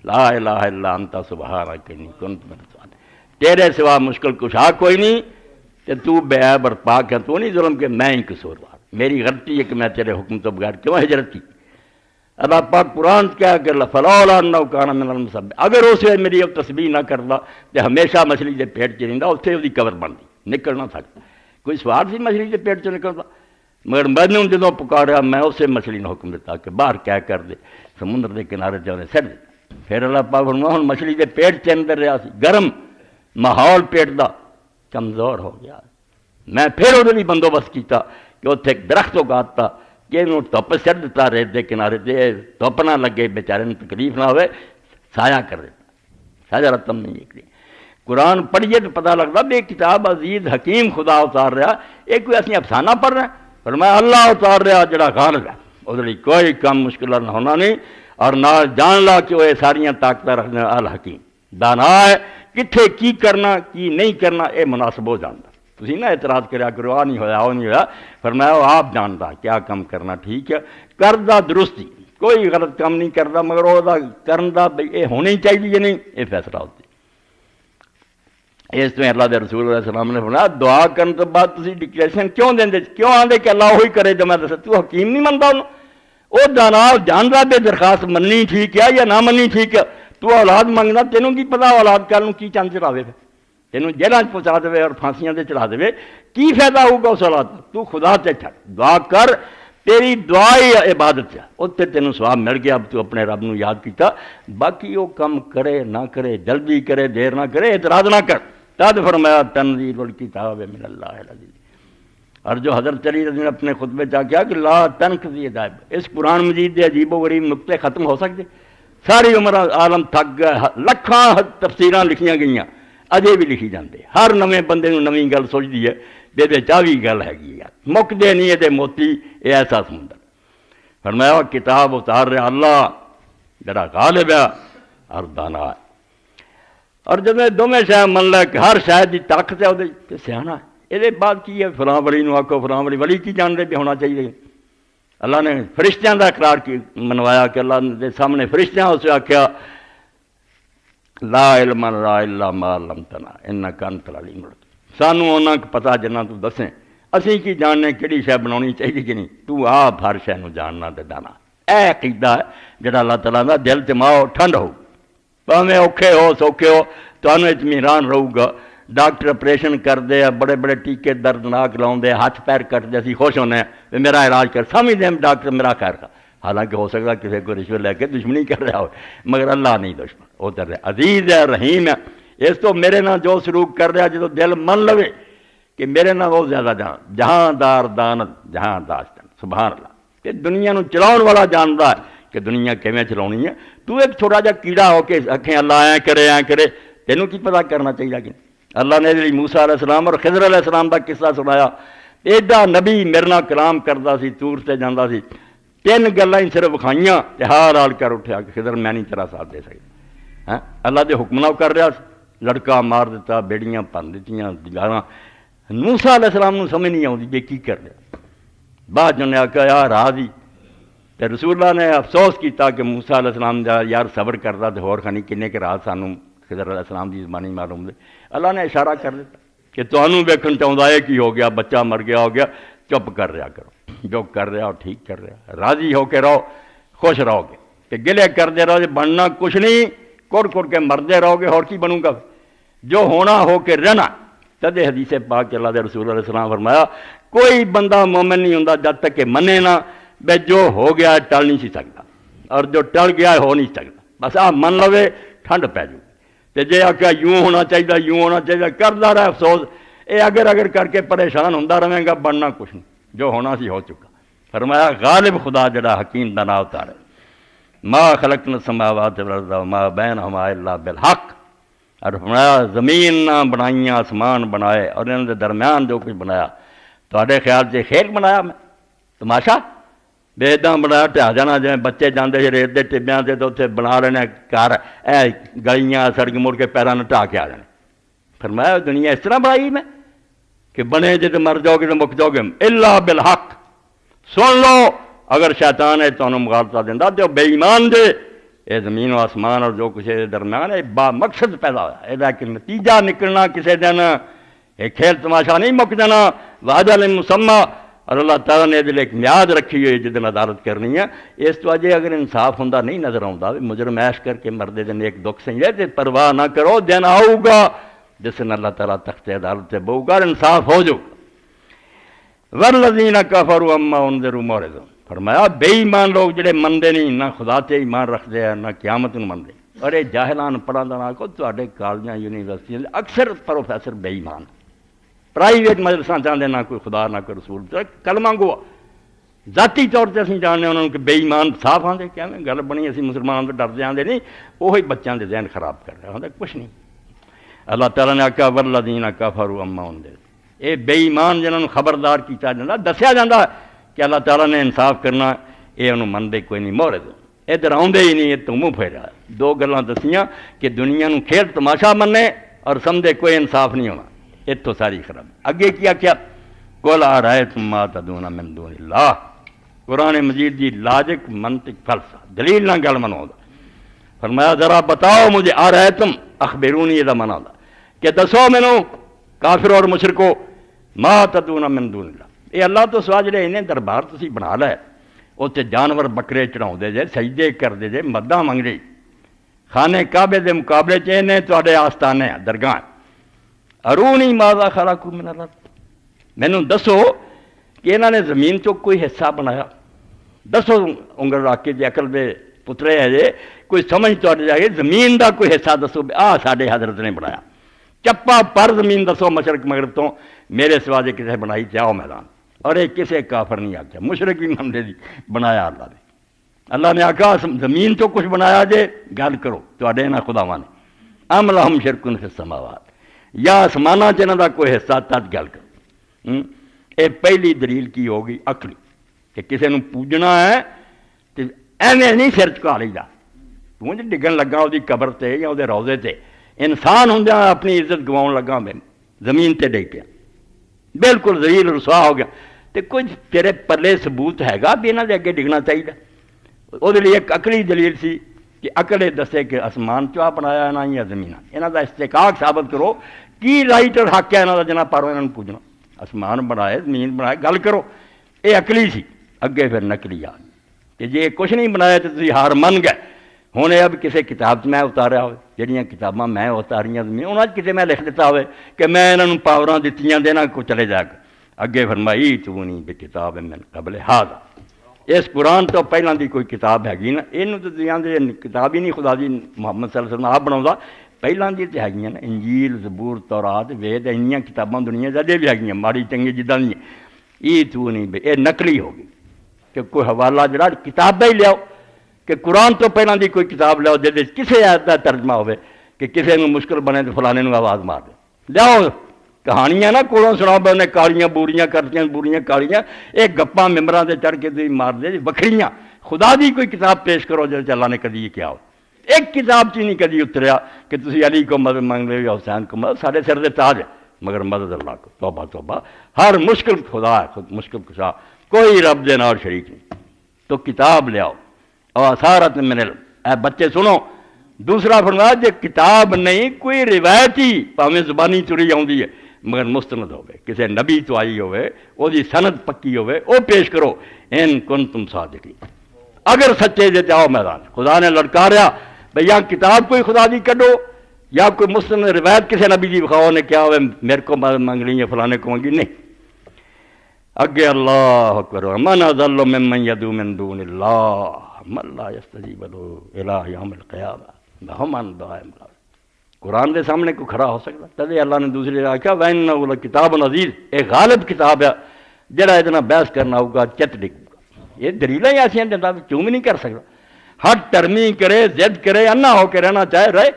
Speaker 1: لا الہ الا انت سبحانک انی کنت من الظالمین تیرے سوا مشکل کشا کوئی نہیں کہ تو بے عیب اور پاک ہے تو نہیں ظلم کہ میں ہی قصوروار میری غلطی ہے کہ میں تیرے حکم تو بغیر کیوں ہجرت کی اللہ پاک قرآن کیا کہ فلولا انہ کان من المسبحین اگر اسے میری اب تسبیح نہ کرتا تو ہمیشہ مچھلی کے پیٹ چ رہتا اتنے وہ قبر بنتی نکل نہ سکتا کوئی سوال سی مچھلی کے پیٹ چ نکلتا مگر میں جدوں پکاریا میں اسے مچھلی نے حکم دیتا کہ باہر کیا کر دے سمندر کے کنارے سے انہیں سٹ دیتا پھر اللہ پاک فرمایا ہن مچھلی کے پیٹ چ اندر رہا سی گرم ماحول پیٹ دا کمزور ہو گیا میں پھر وہ بندوبست کیتا کہ اتنے ایک درخت اگاتا کہ انہوں دھپ سٹ دیتا ریت کے کنارے سے دھپ نہ لگے بیچارے میں تکلیف نہ ہوئے سایہ کر دیتا سایہ رتم نہیں ایک قرآن پڑھیے تو پتہ لگتا بھی کتاب عزیز حکیم خدا اتار رہا یہ کوئی اسی افسانہ پڑھ رہے ہیں فرمایا اللہ اتار رہا جڑا غالب ہے وہ کوئی کم مشکل نہ ہونا نہیں اور نہ جان لا کہ وہ ساریاں طاقتیں رکھنے الحکیم دانا ہے کتنے کی کرنا کی نہیں کرنا یہ مناسب ہو جاتا. تسی نہ اعتراض کریا کرو آ نہیں ہویا وہ نہیں ہویا. فرمایا وہ آپ جانتا کیا کام کرنا ٹھیک ہے کردہ درستی کوئی غلط کام نہیں کرتا مگر وہ کرن دا یہ ہونی چاہیے نہیں یہ فیصلہ ہوتی. اس میں اللہ دے رسول علیہ السلام نے فرمایا دعا کرنے تو بعد تسی ڈکلیریشن کیوں دیں کیوں آدھے کہ اللہ وہی کرے جو میں دسا تو حکیم نہیں منتا انہوں وہ جانتا بے درخواست مننی ٹھیک ہے یا نہ مننی ٹھیک ہے. تو اولاد منگنا تینوں کی پتا اولاد کل کی چند چڑھا دے تینوں جیلوں پہنچا دے اور پھانسیاں سے چڑھا دے کی فائدہ ہوگا اس اولاد کا. تو خدا سے چھڑ دعا کر تیری دعا ہی عبادت ہے اتنے تینوں سواب مل گیا. اب تو اپنے رب نو یاد کیتا باقی وہ کم کرے نہ کرے جلدی کرے دیر نہ کرے اعتراض نہ کر. تد فرمایا تنزیل الکتاب من اللہ العزیز. اور جو حضرت علی رضی اللہ عنہ نے اپنے خطبے چاہ کیا کہ لا تنقضی عجائب اس قرآن مجید دے عجیب و غریب نقطے ختم ہو سکتے. ساری عمر عالم تھک گئے لکھاں تفسیراں لکھیاں گئیاں اجے بھی لکھی جاندے. ہر نویں بندے نو نویں گل سوچدی ہے بے چاوی گل ہے یار مکدے نہیں یہ موتی یہ ایسا سمندر. فرمایا کتاب اتار رہا اللہ جڑا غالب ہے اور دانا ہے. اور جب دونوں شاید من لے کہ ہر شاید کی طاقت ہے وہ سیاح ہے یہ بعد کی ہے فلاں ولی نو آکو فلاں ولی کی جانتے بھی ہونا چاہیے. اللہ نے فرشتیاں کا اقرار کی منوایا کہ اللہ نے سامنے فرشتیاں اسے آخیا لا علم لنا الا ما علمتنا انک انت العلیم الحکیم. سانوں انہاں کو پتا جنہ تو دسیں اسی کی جاننے کہڑی شے بنانی چاہیے کہ نہیں تو آپ ہر شے نو جاننا تے دانا. اے عقیدہ ہے جڑا اللہ تعالیٰ دا دل تے ماؤ ٹھنڈ ہو پاویں اوکھے ہو سوکھے ہو تانوں اطمینان رہو گا. ڈاکٹر آپریشن کرتے ہیں بڑے بڑے ٹیکے دردناک لاؤندے ہاتھ پیر کٹتے اسی خوش ہونے ہیں میرا علاج کر سمجھتے ہیں ڈاکٹر میرا خیر کا. حالانکہ ہو سکتا کسی کو رشوت لے کے دشمنی کر رہا ہو مگر اللہ نہیں دشمن وہ کر رہا عزیز ہے رحیم ہے. اس تو میرے نہ جو سلوک کر رہا جدو دل من لوے کہ میرے نہ وہ زیادہ جہاں دار دانت جہاں داشتن سبحان اللہ کہ دنیا نو چلاؤن والا جانتا ہے کہ دنیا کیویں چلانی ہے. تو ایک چھوٹا جا کیڑا ہو کے آکھیں اللہ ایں کرے تینوں کی پتہ کرنا چاہیے کہ اللہ نے موسیٰ علیہ السلام اور خضر علیہ السلام کا قصہ سنایا. ایڈا نبی میرے نال کلام کرتا سی تور سے جانا سی تین گلاں ہی صرف کھائیاں تے ہار ہال کر اٹھیا کہ خضر میں نہیں تیرا ساتھ دے سکتا. ہاں اللہ دے حکم نہ کر رہا لڑکا مار دیتا بیڑیاں بن دیتیاں گالاں. موسیٰ علیہ السلام نو سمجھ نہیں آتی کہ کی کر رہا. بعد جو نے آخیا یار راضی تے رسول اللہ نے افسوس کیتا کہ موسیٰ علیہ السلام دا یار صبر کرتا تے ہور کھانی کنے کے رات سانوں خضر علیہ السلام دی زبانی معلوم دے. اللہ نے اشارہ کر دیتا کہ تانوں ویکھن چاہندا ہے کی ہو گیا بچہ مر گیا ہو گیا چپ کر رہا کرو جو کر رہا ہو ٹھیک کر رہا راضی ہو کے رہو خوش رہو گے کہ گلے کرتے رہو بننا کچھ نہیں کر کے مرتے رہو گے اور کی بنوں گا جو ہونا ہو کے رہنا. تد حدیث پاک اللہ دے رسول علیہ السلام فرمایا کوئی بندہ مومن نہیں ہوندا جب تک کہ منے نہ بے جو ہو گیا ٹل نہیں سی سکتا اور جو ٹل گیا ہو نہیں سکتا. بس آپ من لوے ٹھنڈ پی جائے تے جے آخیا یوں ہونا چاہیے یوں ہونا چاہیے کردا رہے افسوس اے اگر کر کے پریشان ہوندا رہے گا بننا کچھ نہیں جو ہونا سی ہو چکا. فرمایا غالب خدا جڑا حکیم دا نام اتارے ما خلقنا السماوات والارض وما بینہما الا بالحق. اور فرمایا زمین نہ بنائیاں آسمان بنائے اور ان کے درمیان جو کچھ بنایا تواڈے خیال سے کھیل بنایا میں تماشا بے اداں بنایا ٹھا جانا جی بچے جاندے سے ریت دے ٹبیاں سے تو اتنے بنا لینے گھر اے گلیاں سڑک مڑ کے پیروں نے ٹھا کے آ جانے. فرمایا دنیا اس طرح بنائی میں کہ بنے جے تو مر جاؤ گے تو مک جاؤ گے الا بالحق. سن لو اگر شیطان ہے تو مغالطہ دینا تو بے ایمان دے یہ زمین و آسمان اور جو کچھ درمیان ہے با مقصد پیدا ہوا یہ کہ نتیجہ نکلنا کسی دن یہ کھیل تماشا نہیں مک جانا وعدہ مسمى اور اللہ تعالیٰ نے دل ایک میعاد رکھی ہوئی جس دن عدالت کرنی ہے. اس تو اجے اگر انصاف ہوں نہیں نظر آتا مجرم عیش کر کے مردے دن ایک دکھ سہی ہے پرواہ نہ کرو دن آؤ گا جس دن اللہ تعالیٰ تخت عدالت سے بہو گا انصاف ہو جو. والذین کفروا عما انذروا معرضون. فرمایا بے ایمان لوگ جڑے مندے نہیں نہ خدا تے ایمان رکھتے ہیں نہ قیامت نو مندے. اور یہ جاہلان پڑھا دا کو تواڈے کالجاں یونیورسٹیاں اکثر پروفیسر بے ایمان پرائیویٹ مدرسہ چاہتے نہ کوئی خدا نہ کوئی رسول کلمہ گو ذاتی طور سے اسی جاننے انہوں کہ بے ایمان صاف آتے کیا گل بنی اسی مسلمان تو ڈرتے آتے نہیں وہی بچوں کے ذہن خراب کر رہے ہوتا کچھ نہیں. اللہ تعالیٰ نے آخیا والذین کفروا عما انذروا یہ بے ایمان جنہوں خبردار کیا جاتا دسیا جاتا کہ اللہ تعالیٰ نے انصاف کرنا یہ انہوں منتے کوئی نہیں معرض ادھر آتے ہی نہیں یہ تو منہ پھیرا. دو گلاں دسیاں کہ دنیا نو کھیل تماشا منے اور سمجھے کوئی انصاف نہیں ہونا، اتو ساری خراب۔ اگے کیا کیا قل ارأیتم ما تدعون من دون اللہ، قرآن مجید دی لاجک منطق فلسفہ دلیل نہ گل منو دا، فرمایا ذرا بتاؤ مجھے، ارأیتم اخبرونی یہ منا دا کہ دسو مینوں کافر اور مشرکو ما تدعون من دون اللہ، یہ اللہ تو سوا جڑے انہیں دربار تسی بنا لے اتنے جانور بکرے چڑھاؤندے جے، سجدے کردے جے، مداں منگ جے، خانے کعبے دے مقابلے چ انہیں تواڈے آستانے درگاہ، ارونی ماذا خلقوا من الارض، مینوں دسو کہ انہوں نے زمین چو کوئی حصہ بنایا، دسو انگل رکھ کے جے عقل دے پترے ہے جے کوئی سمجھ تو جائے زمین دا کوئی حصہ دسو ساڈے حضرت نے بنایا، چپا پر زمین دسو مشرق مغرب تو میرے سوا جے کسے بنائی تے آؤ میدان، اور یہ کسے کافر نہیں آکھیا، مشرک بھی منتے دی بنایا اللہ نے، اللہ نے آکھا زمین تو کچھ بنایا جے گل کرو تواڈے نہ خداواں نے، ام لہم شرک فی السماوات، یا آسماناں چ انہاں دا کوئی حصہ تد گل کرو۔ یہ پہلی دلیل کی ہوگی عقلی کہ کسی نو پوجنا ہے تو ایویں نہیں سر چکا لی دا، تو جی ڈگن لگا وہ قبر تے یا وہ روزے تے، انسان ہوندیا اپنی عزت گواؤن لگا میں زمین تے ڈگ پیا، بالکل ذلیل رسوا ہو گیا، تو کچھ تیرے پلے ثبوت ہے گا بھی انہاں دے اگے ڈگنا چاہیے، وہ لیے ایک عقلی دلیل سی کہ عقل دسے کہ آسمان چوا بنایا نہ یا زمین، انہاں دا استحقاق ثابت کرو کی رائٹ اور حق ہے انہاں دا جناب پارو انہاں پوجنا، آسمان بنائے زمین بنائے گل کرو، یہ عقلی سی، اگے پھر نقلی آ کہ جی کچھ نہیں بنایا تو تسی ہار من گئے، ہوں یہ اب کسی کتاب میں اتاریا ہوئے جہاں کتاباں میں اتاریاں زمین انہاں کسی میں لکھ دیتا ہوئے کہ میں انہوں پاوراں دتیاں دینا کو چلے جا کے، اگے فرمائی تونی بکتاب من قبل ھذا، اس قرآن تو پہلے دی کوئی کتاب ہے گی نا، یہ تو کتاب ہی نہیں خدا دی محمد صلی اللہ علیہ وسلم آپ بنا، پہلے دی تو ہے نا، انجیل زبور تورات وید انیاں کتاباں دنیا جدے بھی ہے ماڑی چنگی جداں دی، یہ تو نہیں یہ نقلی ہوگی کہ کوئی حوالہ جڑا کتاب ہی لیاؤ کہ قرآن تو پہلے دی کوئی کتاب لیاؤ جہد کسی آیت کا ترجمہ ہوئے کہ کسی کو مشکل بنے تو فلانے نو آواز مار دے، لیاؤ کہانیاں نا کولوں سنا پہ انہیں کالیاں بوریاں کرتیاں بوریاں کالیاں، ایک گپاں ممبراں تے چڑھ کے دی مار دے وکھریاں، خدا دی کوئی کتاب پیش کرو جس اللہ نے کدی کیا ہو، ایک کتاب چی نہیں کدی اتریا کہ تسی علی کو مدد مانگ لے یا حسین کو مدد، سارے سر دے تاج ہے مگر مدد اللہ کو، توبہ توبہ، ہر مشکل خدا ہے، خود مشکل کشا، کوئی رب دے نال شریک نہیں، تو کتاب لے آؤ اور اثارت من علم، اے بچے سنو، دوسرا فرمایا جے کتاب نہیں کوئی روایت ہی پاویں زبانی چری آؤندی ہے مگر مستند ہوئے، کسی نبی تو آئی ہوئے وہ دی سند پکی ہوئے وہ پیش کرو، ان کنتم صادقین، اگر سچے جے آؤ میدان، خدا نے لڑکاریا بھئی یا کتاب کوئی خدا دی کڈو یا کوئی مستند روایت کسی نبی دی بخواؤ نے کیا ہوئے میرے کو مدد مانگ لی یا فلانے کو مانگی، نہیں، اگے اللہ اکبر، من اضل ممن یدعو من دون اللہ من لا یستجیب له الی یوم القیامہ لہم دعائم، قرآن دے سامنے کو کھڑا ہو سکتا، تدے اللہ نے دوسری جگہ کہا وَإِنَّهُ لَكِتَابٌ عَزِیزٌ، ایک غالب کتاب ہے جڑا اتنا بحث کرنا ہوگا چت ڈگے گا، یہ دلیلیں ایسی دیتا کیوں بھی نہیں کر سکتا، ہر ٹرمی کرے ضد کرے انا ہو کے رہنا چاہے رہے،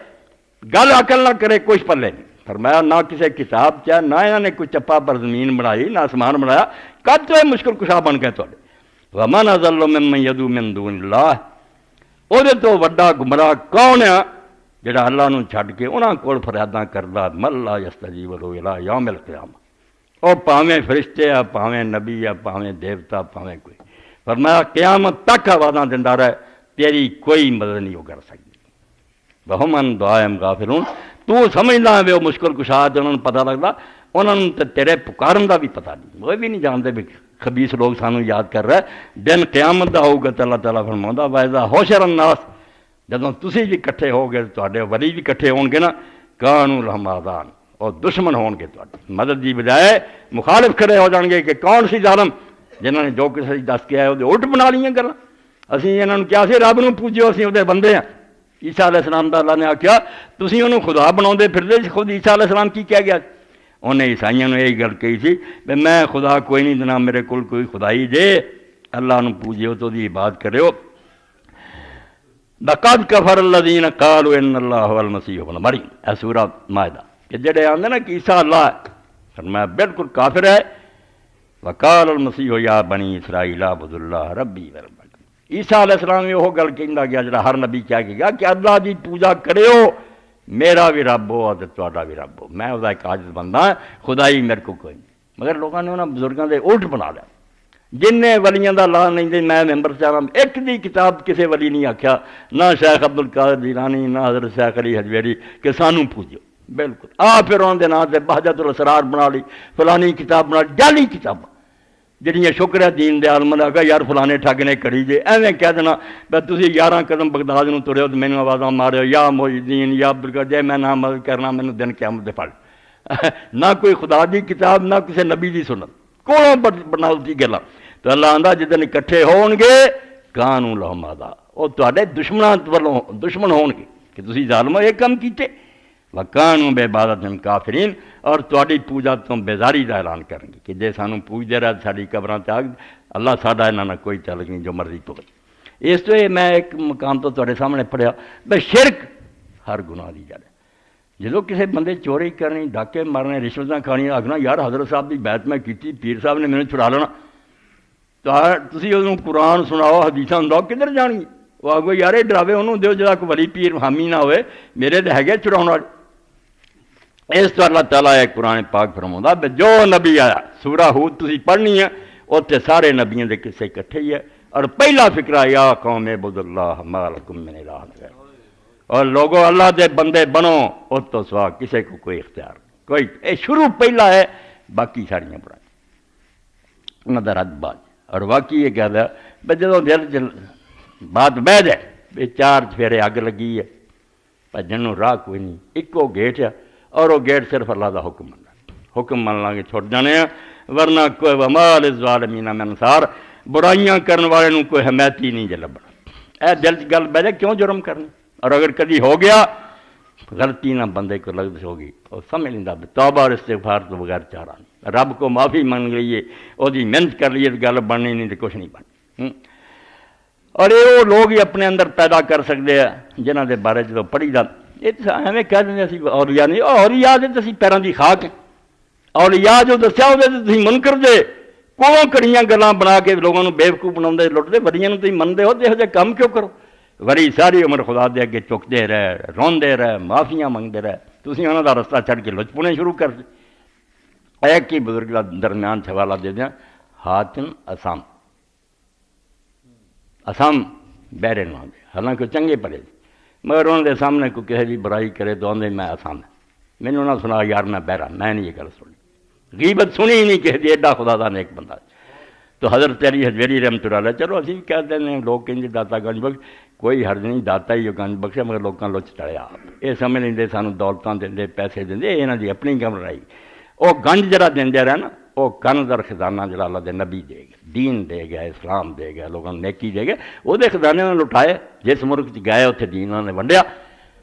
Speaker 1: گل عقل نہ کرے کچھ پلے نہیں، فرمایا نہ کسی کتاب چاہ نہ انہوں نے کوئی چپا پر زمین بنائی نہ آسمان بنایا، کد تو یہ مشکل کشا بن گئے تھوڑے، وَمَنْ أَضَلُّ مِمَّنْ يَدْعُو مِن دُونِ اللَّهِ، وہ تو وڈا گمراہ کون ہے جڑا اللہ نو چھڈ کے انہاں کول فریاداں کردا من لا یستجیب له الی یوم القیامہ، او پاویں فرشتے آ پاویں نبی آ پاویں دیوتا پاویں کوئی، فرمایا قیامت تک آوازاں دیندا رہے تیری کوئی مدد نہیں ہو کر سکتی، وہم عن دعائہم غافلون، تو سمجھدا ہے وہ مشکل کشا تے انہاں نوں پتہ لگدا، انہاں نوں تے تیرے پکارن دا بھی پتہ نہیں، وہ بھی نہیں جانتے بھی خبیث لوگ سانو یاد کر رہے، دن قیامت دا ہوگا تے اللہ تعالیٰ فرماوندا وَإِذَا حُشِرَ النَّاسُ، جدوں تسی بھی کٹھے ہو گے تواڈے ولی بھی کٹھے ہون گے نا، کانوا لہم اعداء، اور دشمن ہون گے تواڈے، مدد دی بجائے مخالف کھڑے ہو جان گے کہ کون سی ظالم جنہوں نے جو کچھ دس کے آئے وہ الٹ بنا لیاں گلاں، اسی انہاں نوں کیا سی رب نوں پوجو اسی اودے بندے ہیں، عیسیٰ علیہ السلام دا اللہ نے آکھیا تسی انہوں خدا بناؤندے پھردے، خود عیسیٰ علیہ السلام کی کہہ گیا، انہیں عیسائیوں نے یہی گل کہی سی کہ میں خدا کوئی نہیں دینا، میرے کول کوئی خدائی جے، اللہ نوں پوجیو تو دی عبادت کریو، لقد کفر الذین قالوا ان اللہ هو المسیح ابن مریم، اے سورہ مائدہ کہ جڑے آندے نا کہ عیسیٰ اللہ ہے، فرمایا بالکل کافر ہے، وقال المسیح یا بنی اسرائیل اعبدوا اللہ ربی وربکم، عیسیٰ علیہ السلام یہ گل کہندا گیا جڑا ہر نبی کیا گیا کہ اللہ دی پوجا کریو، میرا بھی رب ہو اور تہاڈا بھی رب ہو، میں وہ ایک عاجز بندہ ہاں، خدائی میرے کو کوئی نہیں۔ مگر لوگوں نے انہوں بزرگوں کے الٹ بنا لیا، جن ولیاں دا لا نہیں دے میں ممبر چاہاں ایک دی کتاب کسی ولی نہیں آکھیا، نہ شیخ عبد القادر جیلانی نہ حضرت شیخ علی حجویری کہ سانوں پوجو، بالکل پھر انہوں دے نام سے بہجت الاسرار بنا لی، فلانی کتاب بنا لی، جعلی کتاب جہاں شکر ہے دین دے عالم دا کہ یار فلانے ٹھگ نے کری جے، ایویں کہہ دینا بھائی تسی 11 قدم بغداد نوں ترے ہو تو مینوں آوازاں مارے ہو یا محی الدین یا عبدالقادر، جے میں نہ عمل کرنا مینوں دن قیامت دے پھڑ نہ کوئی خدا دی کتاب نہ کسی نبی دی سنت، کوڑوں بناوٹی گلاں۔ تو اللہ آندا جدن اکٹھے ہون گے کانوں لہم اعداء، وہ تہاڈے دشمناں والوں دشمن ہون گے کہ تسی ظالمو یہ کم کیتے، وَكَانُوا بِعِبَادَتِهِمْ كَافِرِينَ، اور تہاڈی پوجا تو بیزاری دا اعلان کریں گے کہ جے سانوں پوجدے رہے ساڈی قبراں تے اللہ ساڈا انہاں نال کوئی تعلق نہیں، جو مرضی پوے۔ اس تو میں ایک مقام تو تہاڈے سامنے پڑھیا بھئی شرک ہر گناہ دی جڑ ہے۔ جدوں کسی بندے چوری کرنی، ڈاکے مارنے، رشوتاں کھانیاں، آکھنا یار حضرت صاحب دی بیعت میں کیتی، پیر صاحب نے مینوں چھڑا لینا، تو تسی انہوں قرآن سناؤ حدیثاں سناؤ کدھر جانی؟ وہ آگو یار یہ ڈراوے انہوں دیو جدا کوئی ولی پیر حامی نہ ہوئے، میرے تو ہے چھڑاؤن والے۔ اس تو اللہ تعالیٰ ایک قرآن پاک فرماؤندا کہ جو نبی آیا، سورہ ہود تسی پڑھنی ہے، اتنے سارے نبیوں دے قصے اکٹھے ہی ہے، اور پہلا فکرہ یا قوم اعبدوا اللہ ما لکم من الہ غیرہ، اور لوگوں اللہ دے بندے بنو، اس تو سوا کسی کو کوئی اختیار نہیں، کوئی اے شروع پہلا ہے، باقی ساریاں پڑھائیں انہوں دا رد بعد۔ اور واقعی یہ کہہ دیا بھئی جدوں دل بات بہ جائے بے 4 چفیرے اگ لگی ہے، پر جنوں راہ کوئی نہیں، ایکو گیٹ ہے، اور وہ گیٹ صرف اللہ دا حکم مننا، حکم من لانگے چھوڑ جانے ہیں، ورنہ کوئی وما للظالمین من انصار، برائیاں کرنے والے نوں کوئی حمایتی نہیں جے لبنا۔ اے دل چ گل بہ جائے کیوں جرم کرنے، اور اگر کدی ہو گیا غلطی نہ بندے کو لفظ ہوگی اور سمجھ لینا توبہ اور استغفار تو بغیر چارہ نہیں، رب کو معافی مانگ لیے، وہ محنت کر لیے تو گل بننی نہیں تو کچھ نہیں بننی۔ اور یہ وہ لوگ ہی اپنے اندر پیدا کر سکتے ہیں جنہوں کے بارے جب پڑھی جا یہ ایویں کہہ دیں اسی اولیاء نہیں، اولیاء دے اسی پیروں کی خاک ہیں، اولیاء جو دسیا وہ تھی منکر دے کوڑوں کڑیاں گلاں بنا کے لوگوں کو بےوقوف بنا لٹتے، ولیاں تھی منتے ہو تو یہ جہ کام کیوں کرو؟ وری ساری عمر خدا دے اگے چکتے رہے، روندے رہے، معافیاں منگتے رہے، تسی انہوں دا رستہ چھڑ کے لچ پونے شروع کر دے۔ ایک ہی بزرگ کا درمیان حوالہ دے دیا، حاتم اسام، اسام بہرے نہ آدھے، حالانکہ چنگے پڑے مگر انہوں دے سامنے کوئی کہے بھی برائی کرے تو آدھے میں اسام ہے، میں نے انہوں نے سنا یار میں بہرا، میں نہیں یہ گل سنی، غیبت سنی ہی نہیں کہہ دی، ایڈا خدا دا نیک بندہ۔ تو حضرت علی حجویری رحمۃ اللہ علیہ، چلو اسی بھی کہتے ہیں لوگ کہیں داتا گنج بخش، کوئی حرج نہیں، داتا ہی گنج بخشے مگر لوگوں لچ تڑیا آپ، یہ سمجھ نہیں دے سانوں دولتاں دے پیسے دے، یہاں دی اپنی گم رہی، وہ گنج جڑا دے رہا نا وہ کنز اور خزانہ جڑا اللہ دے نبی دے گا، دین دے گا، اسلام دے گا، لوگوں نے نیکی دے گا، وہ خزانے نے لٹائے، جس ملک چ گئے اتنے دین انہوں نے ونڈیا۔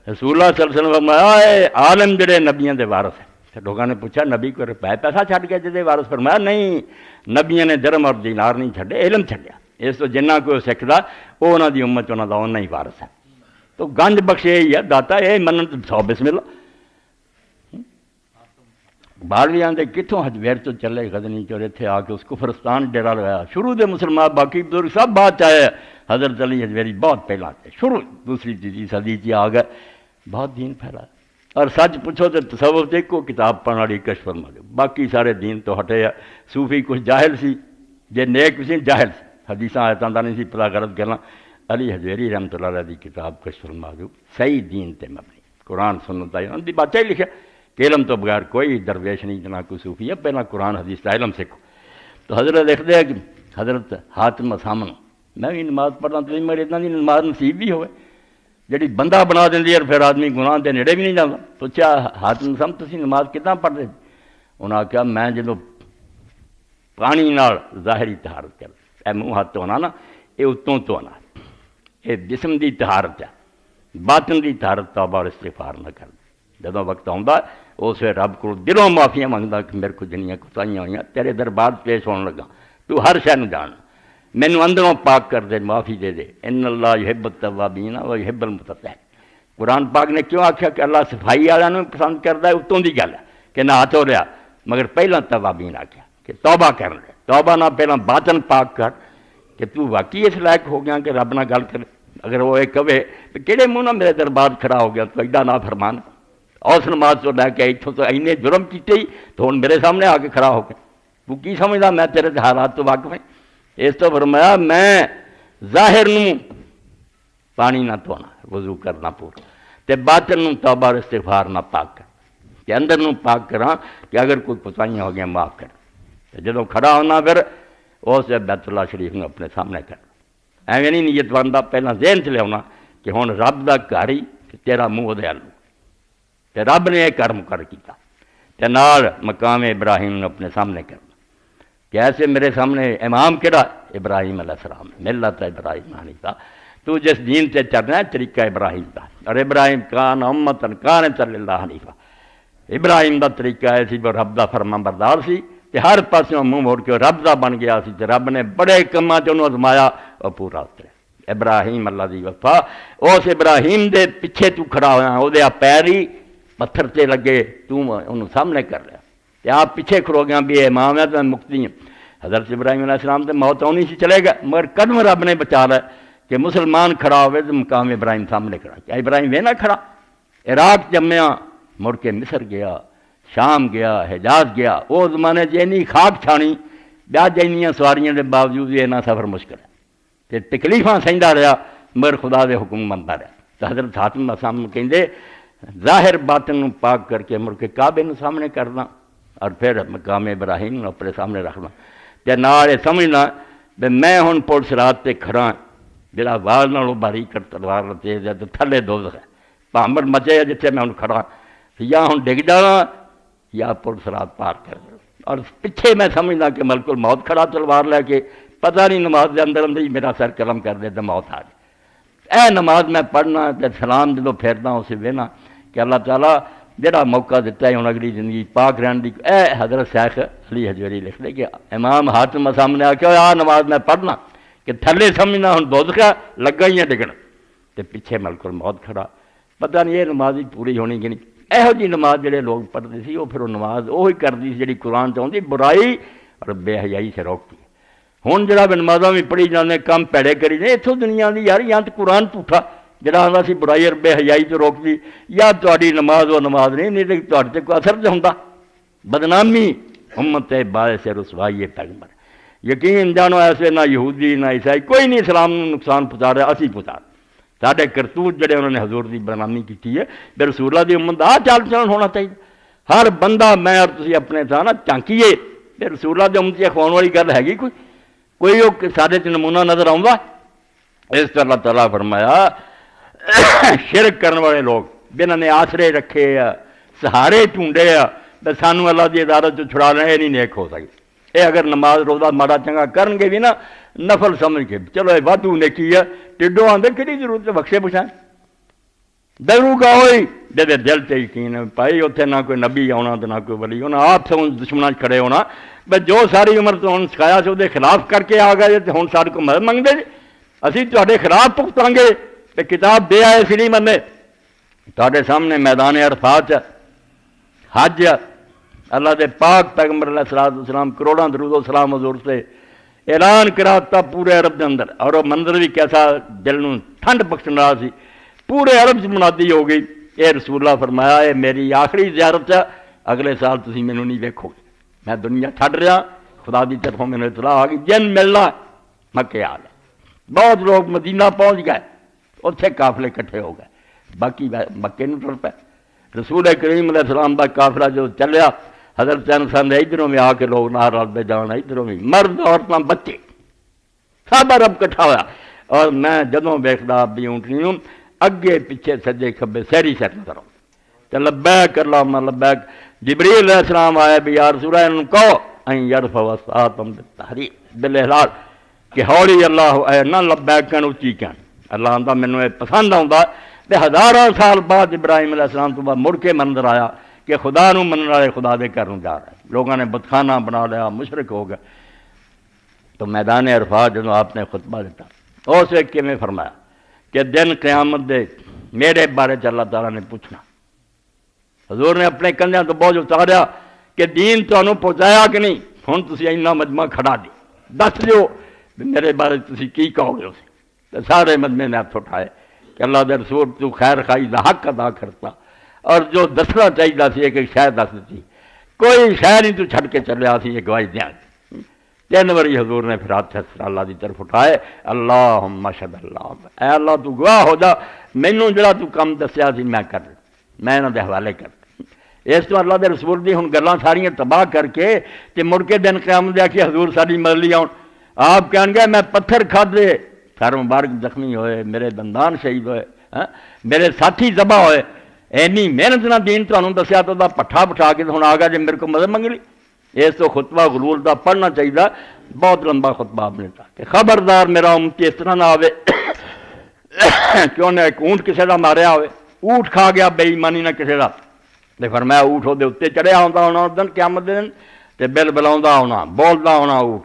Speaker 1: رسول اللہ صلی اللہ علیہ وسلم فرمایا عالم جڑے نبیوں دے وارث ہیں۔ لوگوں نے پوچھا نبی کوئی روپے پیسہ چھڈ کے جدے وارث؟ فرمایا نہیں، نبیوں نے درم اور دینار نہیں چھڈے، علم چھڈیا، اس تو جنہ کوئی سکھدا وہ انہوں دی امت انہوں دا اُنہ ہی وارث ہے۔ تو گنج بخش یہی ہے، داتا یہ منن تو 100 بسم اللہ۔ باروی آدھے کتوں حجویر تو چلے غزنی چور اتنے آ کے اس کفرستان ڈیرا لگایا، شروع دے مسلمان باقی بزرگ سب بات چاہے، حضرت علی حجویری بہت پہلا تھے، شروع دوسری تیسری صدی چ آ گئے، بہت دین پھیلا۔ اور سچ پوچھو تو تصوف تے کو کتاب پڑھنے والی کشف فرما دو، باقی سارے دین تو ہٹے۔ صوفی کچھ جاہل سی، جے نیک بھی سی جاہل سی، حدیثاں آیتاں دا نہیں سی پتہ غلط گلاں۔ علی حجویری رحمۃ اللہ علیہ دی کتاب کشف فرما دو، صحیح دین تے مبنی، قرآن سنت آئی انہوں دی بات ہی لکھا کہ علم تو بغیر کوئی درویش نہیں جنا کوئی صوفی ہے، پہلا قرآن حدیث کا علم سیکھو۔ تو حضرت لکھتے ہیں کہ حضرت حاتم اسام، میں بھی نماز پڑھنا تو مگر اتنا دی نماز نصیب بھی ہوئے جڑی بندہ بنا دینی ہے، پھر آدمی گناہ دے نیڑے بھی نہیں جاتا۔ پوچھا حاتم اسام تسی نماز کتنا پڑھتے؟ انہوں نے کہا میں جدوں پانی نال ظاہری طہارت کر، اے منہ ہاتھ دھونا نا، یہ اتوں دھونا، یہ جسم دی طہارت ہے، باطن دی طہارت توبہ اور استغفار نہ کر۔ جدوں وقت آتا اس وقت رب کو دلوں معافیاں منگتا کہ میرے کو جنیاں کوتاہیاں ہوئیاں تیرے دربار پیش ہونے لگا، تو ہر شے نوں جان، مینوں اندروں پاک کر دے، معافی دے دے۔ ان اللہ یحب التوابین و یحب المتطہرین۔ قرآن پاک نے کیوں آکھیا کہ اللہ صفائی والوں پسند کرتا ہے؟ اتوں دی گل ہے کہ نہ ہاتھ ہو رہا، مگر پہلا توابین آکھیا کہ توبہ کر لے، توبہ نہ پہلا باطن پاک کر کہ تو واقعی اس لائق ہو گیا کہ رب نہ گل کرے۔ اگر وہ یہ کہے کہ کہڑے منہ نہ میرے دربار کھڑا ہو گیا تو ایڈا نہ فرمان، اس نماز تو لے کے اتوں تو اینے جرم کیتے ہی تو ہن میرے سامنے آ کے کھڑا ہو کے تو کی سمجھدا میں تیرے حالات تو واقف ہوں۔ اس تو فرمایا میں ظاہر نوں پانی نہ دھونا وضو کرنا پورا تے باطن نوں توبہ اور استغفار نہ پاک کر کہ اندر نوں پاک کراں کہ اگر کوئی کوتاہیاں ہو گیا معاف کر جدوں کھڑا ہونا پھر اس بیت اللہ شریف نوں اپنے سامنے کر ایویں نہیں نیت بندا پہلاں ذہن چ لیا کہ ہن رب دا گھر ہی تیرا منہ دے آلو تے رب نے یہ کرم کر کیتا تے نال مقام ابراہیم نے اپنے سامنے کرنا کہ ایسے میرے سامنے امام کہڑا ابراہیم علیہ السلام ملت ابراہیم حنیفہ تو جس دین تے چلنا ہے طریقہ ابراہیم دا اور ابراہیم کان امتن قانتا للہ حنیفہ ابراہیم دا طریقہ ہے سی وہ رب دا فرما بردار سی تے ہر پاسوں منہ موڑ کے رب دا بن گیا سی تے رب نے بڑے کماں چ انہوں آزمایا اور پورا اترے ابراہیم اللہ دی وفا اس ابراہیم دے پیچھے تو کھڑا ہوا وہ پیر ہی پتھر تے لگے تو انہوں سامنے کر لیا تے آپ پیچھے کھڑو گیا بھی امام ہے تو میں مقتدی ہوں حضرت ابراہیم علیہ السلام تے موت آنی سی چلے گا مگر قدم رب نے بچا لیا کہ مسلمان کھڑا ہوئے تو مقام ابراہیم سامنے کھڑا کیا ابراہیم وے نہ کھڑا عراق جمیا مڑ کے مصر گیا شام گیا حجاز گیا وہ زمانے جینی خاک چھانی بیا جینیاں سواریاں دے باوجود یہ نہ سفر مشکل ہے تے تکلیفاں سہندا رہا مگر خدا دے حکم منتا رہا تو حضرت حاتم الاسلام کہندے ظاہر باطن نوں پاک کر کے مڑ کے کعبے نوں سامنے کرنا اور پھر مقام ابراہیم نوں اپنے سامنے رکھنا تے نال یہ سمجھنا کہ میں ہن پل صراط تے کھڑا جڑا وال نالوں باریک تلوار تیز ہے تے تھلے دوزخ ہے بھامبڑ مچے جتھے میں ہن کھڑا یا ہن ڈگ جانا یا پل صراط پار کر اور پیچھے میں سمجھنا کہ ملک الموت کھڑا تلوار لے کے پتہ نہیں نماز دے اندر اندر ہی میرا سر قلم کر دے تو موت آ جائے اے نماز میں پڑھنا تے سلام جدوں پھیرنا اسے وینا کہ اللہ تعالیٰ جڑا موقع دیتا ہے ہن اگلی زندگی پاک رہن دی اے حضرت شیخ علی حجویری لکھ دے کہ امام حاتم سامنے آ کے آ نماز میں پڑھنا کہ تھلے سمجھنا ہن دوزخ لگا ہی ڈگن تے پیچھے ملک الموت کھڑا پتہ نہیں یہ نماز ہی پوری ہونی کہ نہیں یہو جی نماز جڑے لوگ پڑھتے سی وہ پھر وہ نماز وہی کرتی سی جڑی قرآن چاہتی برائی اور بے حیائی سے روکتی ہن جڑا نمازاں بھی پڑھی جانے کم پیڑے کری جائے اتوں دنیا دی یار یا تو قرآن جھوٹا جڑا آتا سی برائی اور بے حیائی تو روکتی یا تہاڈی نماز وہ نماز نہیں تے تہاڈے تے کوئی اثر نہیں ہوندا بدنامی امت باعث رسوائی پیغمبر یقین جانو ایسے نہ یہودی نہ عیسائی کوئی نہیں اسلام نوں نقصان پہنچا رہا اسی پہنچا ساڈے کرتوت جڑے انہوں نے حضور دی بدنامی کی ہے بے رسول اللہ دی امت دا چال چلن ہونا چاہیے ہر بندہ میں اور تسی اپنے تھا نا چانکیے بے رسول اللہ دی امت دی اخوان والی گل ہے کوئی وہ ساڈے تے نمونہ نظر آؤندا اس طرح اللہ تعالیٰ فرمایا شرک کرنے والے لوگ جنہوں نے آسرے رکھے سہارے ڈھونڈے تو سانوں اللہ دی عدالت تو چھڑا لیں یہ نہیں نیک ہو سکے یہ اگر نماز روزہ ماڑا چنگا کرن گے بھی نا نفل سمجھ کے چلو یہ وادو نیکی ہے ٹڈو آدھے کہڑی ضرورت ہے بخشے پوچھائیں درو گا ہوئی جی دل سے یقین ہے بھائی اتنے نہ کوئی نبی آنا تو نہ کوئی ولی ہونا آپ سے دشمنوں کھڑے ہونا بس جو ساری عمر تو ہوں سکھایا سے وہ خلاف کر کے آ گئے تو ہوں سارے کو مدد منگتے جی اسی تے خلاف بھگتاں گے تو کتاب دے آئے سی نہیں منے تے سامنے میدان عرفات حج اللہ دے پاک پیغمبر علیہ الصلوۃ والسلام کروڑاں درود و سلام حضور سے اعلان کراتا پورے عرب کے اندر اور وہ منظر بھی کیسا دل نوں ٹھنڈ بخشن رہا سی پورے عرب سے منادی ہو گئی اے رسول اللہ فرمایا اے میری آخری زیارت ہے اگلے سال تسی مینوں نہیں ویکھو گے میں دنیا چھڈ رہا خدا دی طرفوں مینوں اطلاع آ گئی جن ملنا مکے آ گئے بہت لوگ مدینہ پہنچ گئے اتنے قافلے کٹھے ہو گئے باقی مکے نوں ٹر پے رسول کریم علیہ السلام کا قافلہ جو چلیا حضرت انسان ادھروں میں آ کے لوگ نہ رلتے جان ادھروں بھی مرد عورتیں بچے سب عرب کٹھا ہوا اور میں جدوں ویکھدا اپنی اونٹنی ہوں اگے پیچھے سجے کھبے سہری سر نظر آؤں تو لبیک اللہم لبیک جبریل علیہ السلام آئے بھی یا رسول اللہ انہوں کہو این یرفع وسطاتم بالتحریر بالاحلال کہ ہولی اللہ اے نہ لبیک کہن اچھی کہن اللہ آندا مینوں یہ پسند آؤں تے ہزاراں سال بعد ابراہیم علیہ السلام تو بعد مڑ کے منظر آیا کہ خدا نو منن والے خدا دے گھر جا رہے لوگوں نے بتخانہ بنا لیا مشرک ہو گئے تو میدان عرفات جدوں آپ نے خطبہ دیتا اس وقت میں فرمایا کہ دن قیامت دے میرے بارے چ اللہ تعالیٰ نے پوچھنا حضور نے اپنے کندھیاں تو بوجھ اتاریا کہ دین تمہیں پہنچایا کہ نہیں ہن تسی اینا مجمع کھڑا دی دس دیو میرے بارے تسی کی کہو گے اسے تو سارے مجمع نے ہاتھ اٹھائے کہ اللہ دے رسول تو خیر خائی دا حق ادا کرتا اور جو دسنا چاہیے سی ایک شہ دس دیتی، کوئی شہ نہیں تو چھڈ کے چلیا سی، یہ گواہی دیا 3 واری حضور نے پھر ہاتھ اللہ دی طرف اٹھائے، اللہم اشہد، اللہ اے اللہ تو گواہ ہو جا، مینوں جڑا تو کم دسیا سی میں کر، میں انہاں دے حوالے کر۔ اس تو اللہ دے رسول دی ہن گلاں ساریاں تباہ کر کے تے مڑ کے دن قیامت دے کہ حضور ساری مدلی آؤ، آپ کہن گے میں پتھر کھادے، سر مبارک زخمی ہوئے، میرے دندان شہید ہوئے، میرے ساتھی ذبح ہوئے، اینی محنت نہ دین تمہیں دسیا تو پٹھا بٹھا کے ہوں آ گیا جی میرے کو مدد منگ لی۔ اس تو خطبہ غلول دا پڑھنا چاہیے، بہت لمبا خطبہ آپ نے کہا کہ خبردار میرا امتی اس طرح نہ آوے کہ انہیں ایک اونٹ کسی کا ماریا ہوئے، اونٹ کھا گیا بے ایمانی نہ کسی کا، تے فرمایا اونٹ وہ اتنے چڑھیا ہونا اس دن قیامت دن تے بل بلا ہونا، بولتا ہونا اونٹ،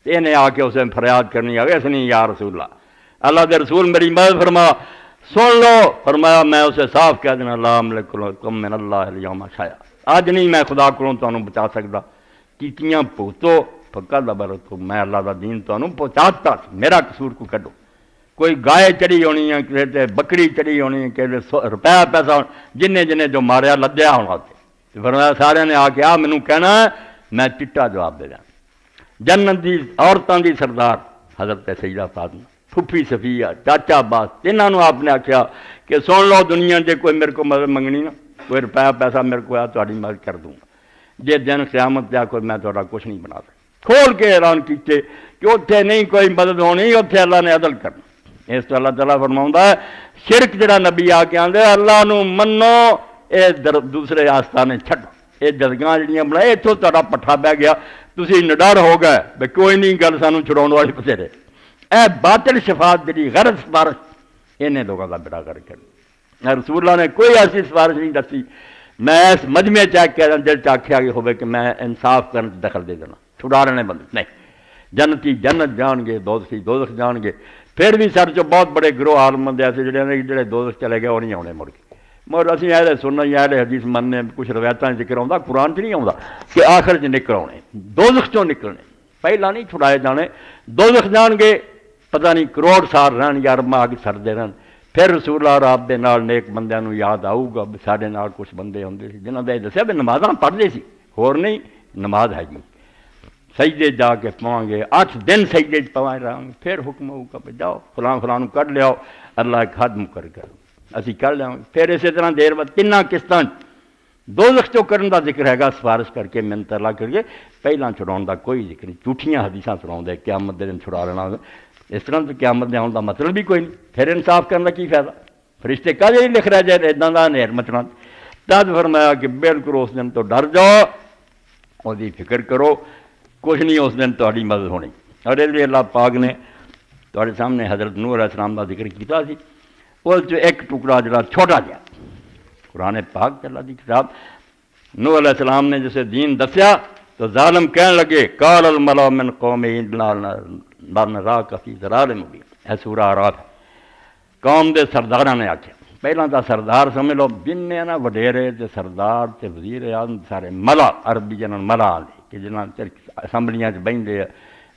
Speaker 1: انہیں آ کے اسے فریاد کرنی آ گئی اس نہیں یا رسول اللہ، اللہ دے رسول میری مدد فرما، سن لو۔ فرمایا میں اسے صاف کہہ دینا لا املک لکم من اللہ الیوم شیئا، اج نہیں میں خدا کو تمہیں بچا سکتا، کیتیاں پوتو پکا دبر تو میں اللہ دا دین تمہیں پہنچاتا، میرا قصور کو کڈو، کوئی گائے چڑھی ہونی ہے، کسی تے بکری چڑھی ہونی ہے، کسی روپیہ پیسہ ہونا، جن جو ماریا لدیا ہونا تے فرمایا سارے نے آ کے آ مینوں کہنا میں چٹا جواب دے دیں۔ جنت دی عورتاں دی سردار حضرت سیدہ فاطمہ، پھپھی صفیہ، چاچا عباس، تینوں آپ نے آخیا کہ سن لو دنیا جے کوئی میرے کو مدد منگنی نا، کوئی روپیہ پیسہ میرے کو آیا تاری مدد کر دوں گا، جے دن قیامت دیا کوئی میں تھوڑا کچھ نہیں بنا سکتا۔ کھول کے اعلان کیتے کہ اتنے نہیں کوئی مدد ہونی، اتنے اللہ نے عدل کرنا۔ اس تو اللہ تعالیٰ فرماؤں ہے شرک جڑا نبی آ کے آدھے اللہ نو منو، اے دوسرے آستانے چھڈو، یہ جدگاں جڑیاں بنائے اتوں تا پٹھا بہ گیا، تسی نڈر ہو گئے بھائی کوئی نہیں گل سانوں چھڑاؤن والے بتھیرے، اے باطل شفاعت جڑی غلط سفارش انہیں لوگوں کا بیڑا کر کے رسول اللہ نے کوئی ایسی سفارش نہیں دسی۔ میں اس مجمع چیک کہہ رہا دل چاکھیا ہوئے کہ میں انصاف کرنے دخل دے دینا، چھڑا رہنے بندے نہیں، جنتی جنت جان گے، دوزخی دوزخ جان گے۔ پھر بھی سر چو بہت بڑے گروہ عالم بندے ایسے جڑے دوزخ چلے گئے وہ نہیں آنے مڑ کے، مگر اسی اہل سننا یا اہل حدیث مننے، کچھ روایتاں ذکر آتا قرآن چ نہیں آتا کہ آخر چ نکل آنے، دوزخ چوں نکلنے، پہلا نہیں چھڑائے جانے، دوزخ جان گے، پتہ نہیں کروڑ سال رہن یا رب آگ سردے رہن، پھر رسول اللہ رب دے نال نیک بندیاں نو یاد آؤ گا، سارے نال کچھ بندے ہوندے سی جنہاں دے دسیا بھی نمازاں پڑھدے سی، ہور نہیں نماز ہے جی، سجدے جا کے پواں گے، 8 دن سجدے پواں رہاں گے، پھر حکم ہوگا کہ جاؤ فلاں فلاں کڈ لیاؤ، اللہ ایک حد مقرر کرو، اسی کر لیاؤں گے۔ پھر اسی طرح دیر بعد 3 قسطاں دوزخ چوں کرن دا ذکر ہے گا، سفارش کر کے منت اللہ کر کے، پہلاں چھڑاؤن دا کوئی ذکر نہیں، جھوٹیاں حدیثاں سناؤں دے قیامت دے دن چھڑا لینا، اس طرح تو قیامت دے آن دا مطلب بھی کوئی نہیں، پھر انصاف کرنے کا کی فائدہ، فرشتے کا نہیں لکھ رہا جائے اداں دا نیر مچنا۔ تد فرمایا کہ بالکل اس دن تو ڈر جاؤ، اور دی فکر کرو، کچھ نہیں اس دن تہاڈی مدد ہونی۔ اور اس لیے اللہ پاک نے تہاڈے سامنے حضرت نوح علیہ السلام کا ذکر کیتا سی، اس چ ایک ٹکڑا جڑا چھوٹا جہا قرآن پاک اللہ دی کتاب، نوح علیہ السلام نے جسے دین دسیا تو ظالم کہنے لگے قال الملأ من قومہ انا نراک فی ضلال مبین، اے سورہ اعراف، قوم دے سرداراں نے آکھیا، پہلاں دا سردار سمجھ لو جننے نا وڈیرے تے سردار تے وزیر اعظم سارے ملا، عربی جنہاں ملا کہ جنہاں اسمبلیاں چ بہندے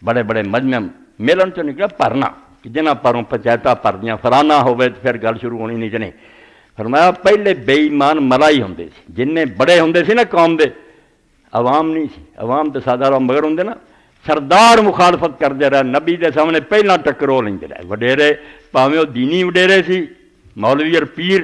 Speaker 1: بڑے بڑے مجمع ملن چ نکلا پرنا کہ جنہاں پروں پنچایتاں پردیاں فلانا ہوئے تو پھر گل شروع ہونی نہیں چنی۔ فرمایا پہلے بے ایمان ملا ہی ہوندے سی، جننے بڑے ہوندے سی نا قوم دے، عوام نہیں سی، عوام تے سادہ لوگ مگر ہوندے نا، سردار مخالفت کرتے رہے، نبی دے سامنے پہلا ٹکرو لیندے رہے، وڈیرے پاویں وہ دینی وڈیرے سی مولوی اور پیر،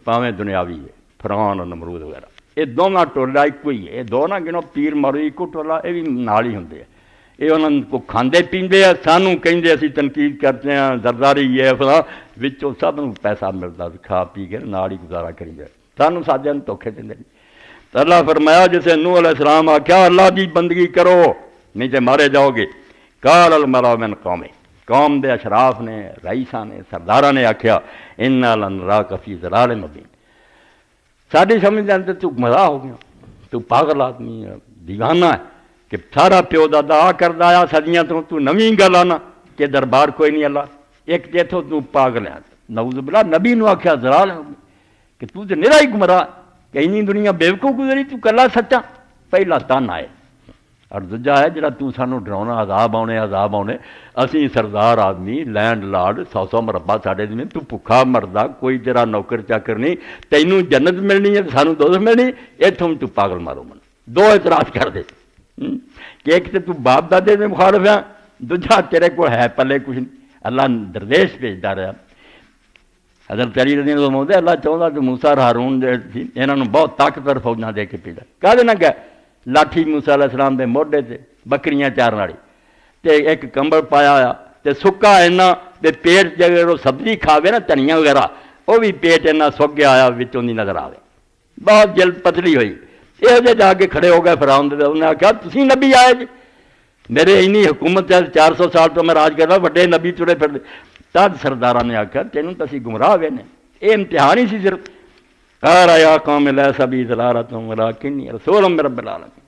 Speaker 1: پاویں دنیاوی ہے فرعون اور نمرود وغیرہ، یہ دونوں ٹولا ایک ہی ہے، یہ دو نہ گنو پیر مولوی کو ٹولا، یہ بھی نال ہی ہوندے ہیں، یہ انہوں کو کھاندے پیندے ہیں، سانوں کہندے اسی تنقید کرتے ہیں زرداری یہ فلاں، وچوں سب نوں پیسہ ملتا کھا پی کے نال ہی گزارا کری جائے، سانوں سادیاں نوں دھوکھے دیندے نہیں۔ تو اللہ فرمایا جسے نوح علیہ السلام آکھیا اللہ دی بندگی کرو نہیں تے مارے جاؤ گے، قال الملأ من قومہ، قوم دے اشراف نے، رئیساں نے، سرداراں نے آکھیا انا لنراک فی ضلال مبین، ساری سمجھ جانتے تو مزاح ہو گیا، تو پاگل آدمی ہے، دیوانہ ہے کہ سارا پیو دادا آ کردا آیا صدیاں تو نویں گل آنا کہ دربار کوئی نہیں اللہ، ایک تیتھوں تو پاگل ہے، نعوذ باللہ نبی نو آکھیا ضلال کہ تو تے نرا ہی گمراہ کہ اینی دنیا بیوقوف گزری تو کلا سچا، پہلا تن آئے اور دوجا ہے جڑا تو سانو ڈراؤنا عذاب آنے اسی سردار آدمی لینڈ لارڈ 100 مربع ساڈے زمین تو بھکھا مردا کوئی تیرا نوکر چاکر نہیں تینوں جنت ملنی ہے سانو دوزخ ملنی اتوں تو پاگل مارو من دو اعتراض کر دے کہ ایک تو باپ دادے دے مخالف ہے دوجا تیرے کو ہے پلے کچھ نہیں اللہ دردیش بھیجتا رہا حضرت علی رضی اللہ عنہ اللہ چاہتا کہ موسیٰ اور ہارون انہوں نے بہت طاقتور فوجاں دے کے بھیجا کہہ دینا کہ لاٹھی موسیٰ علیہ السلام دے موڈے تے بکریاں چارن والی تے ایک کمبل پایا ہوا تے سکا اینا تے پیٹ جگہ سبزی کھاوے نا دھنیا وغیرہ وہ بھی پیٹ اینا سک گیا آیا وچوں دی نظر آوے بہت جلد پتلی ہوئی یہ جے جا کے کھڑے ہو گئے فرعون دے انہوں نے کہا تسی نبی آئے جی میرے اینی حکومت 400 سال تو میں راج کر رہا بڑے نبی ترے پھر دے تد سردارہ نے آکھا تینوں تسی گمراہ ہوئے نے یہ امتحان ہی سی صرف قال یا قوم لیس بی ضلالۃ ولکنی رسول من رب العالمین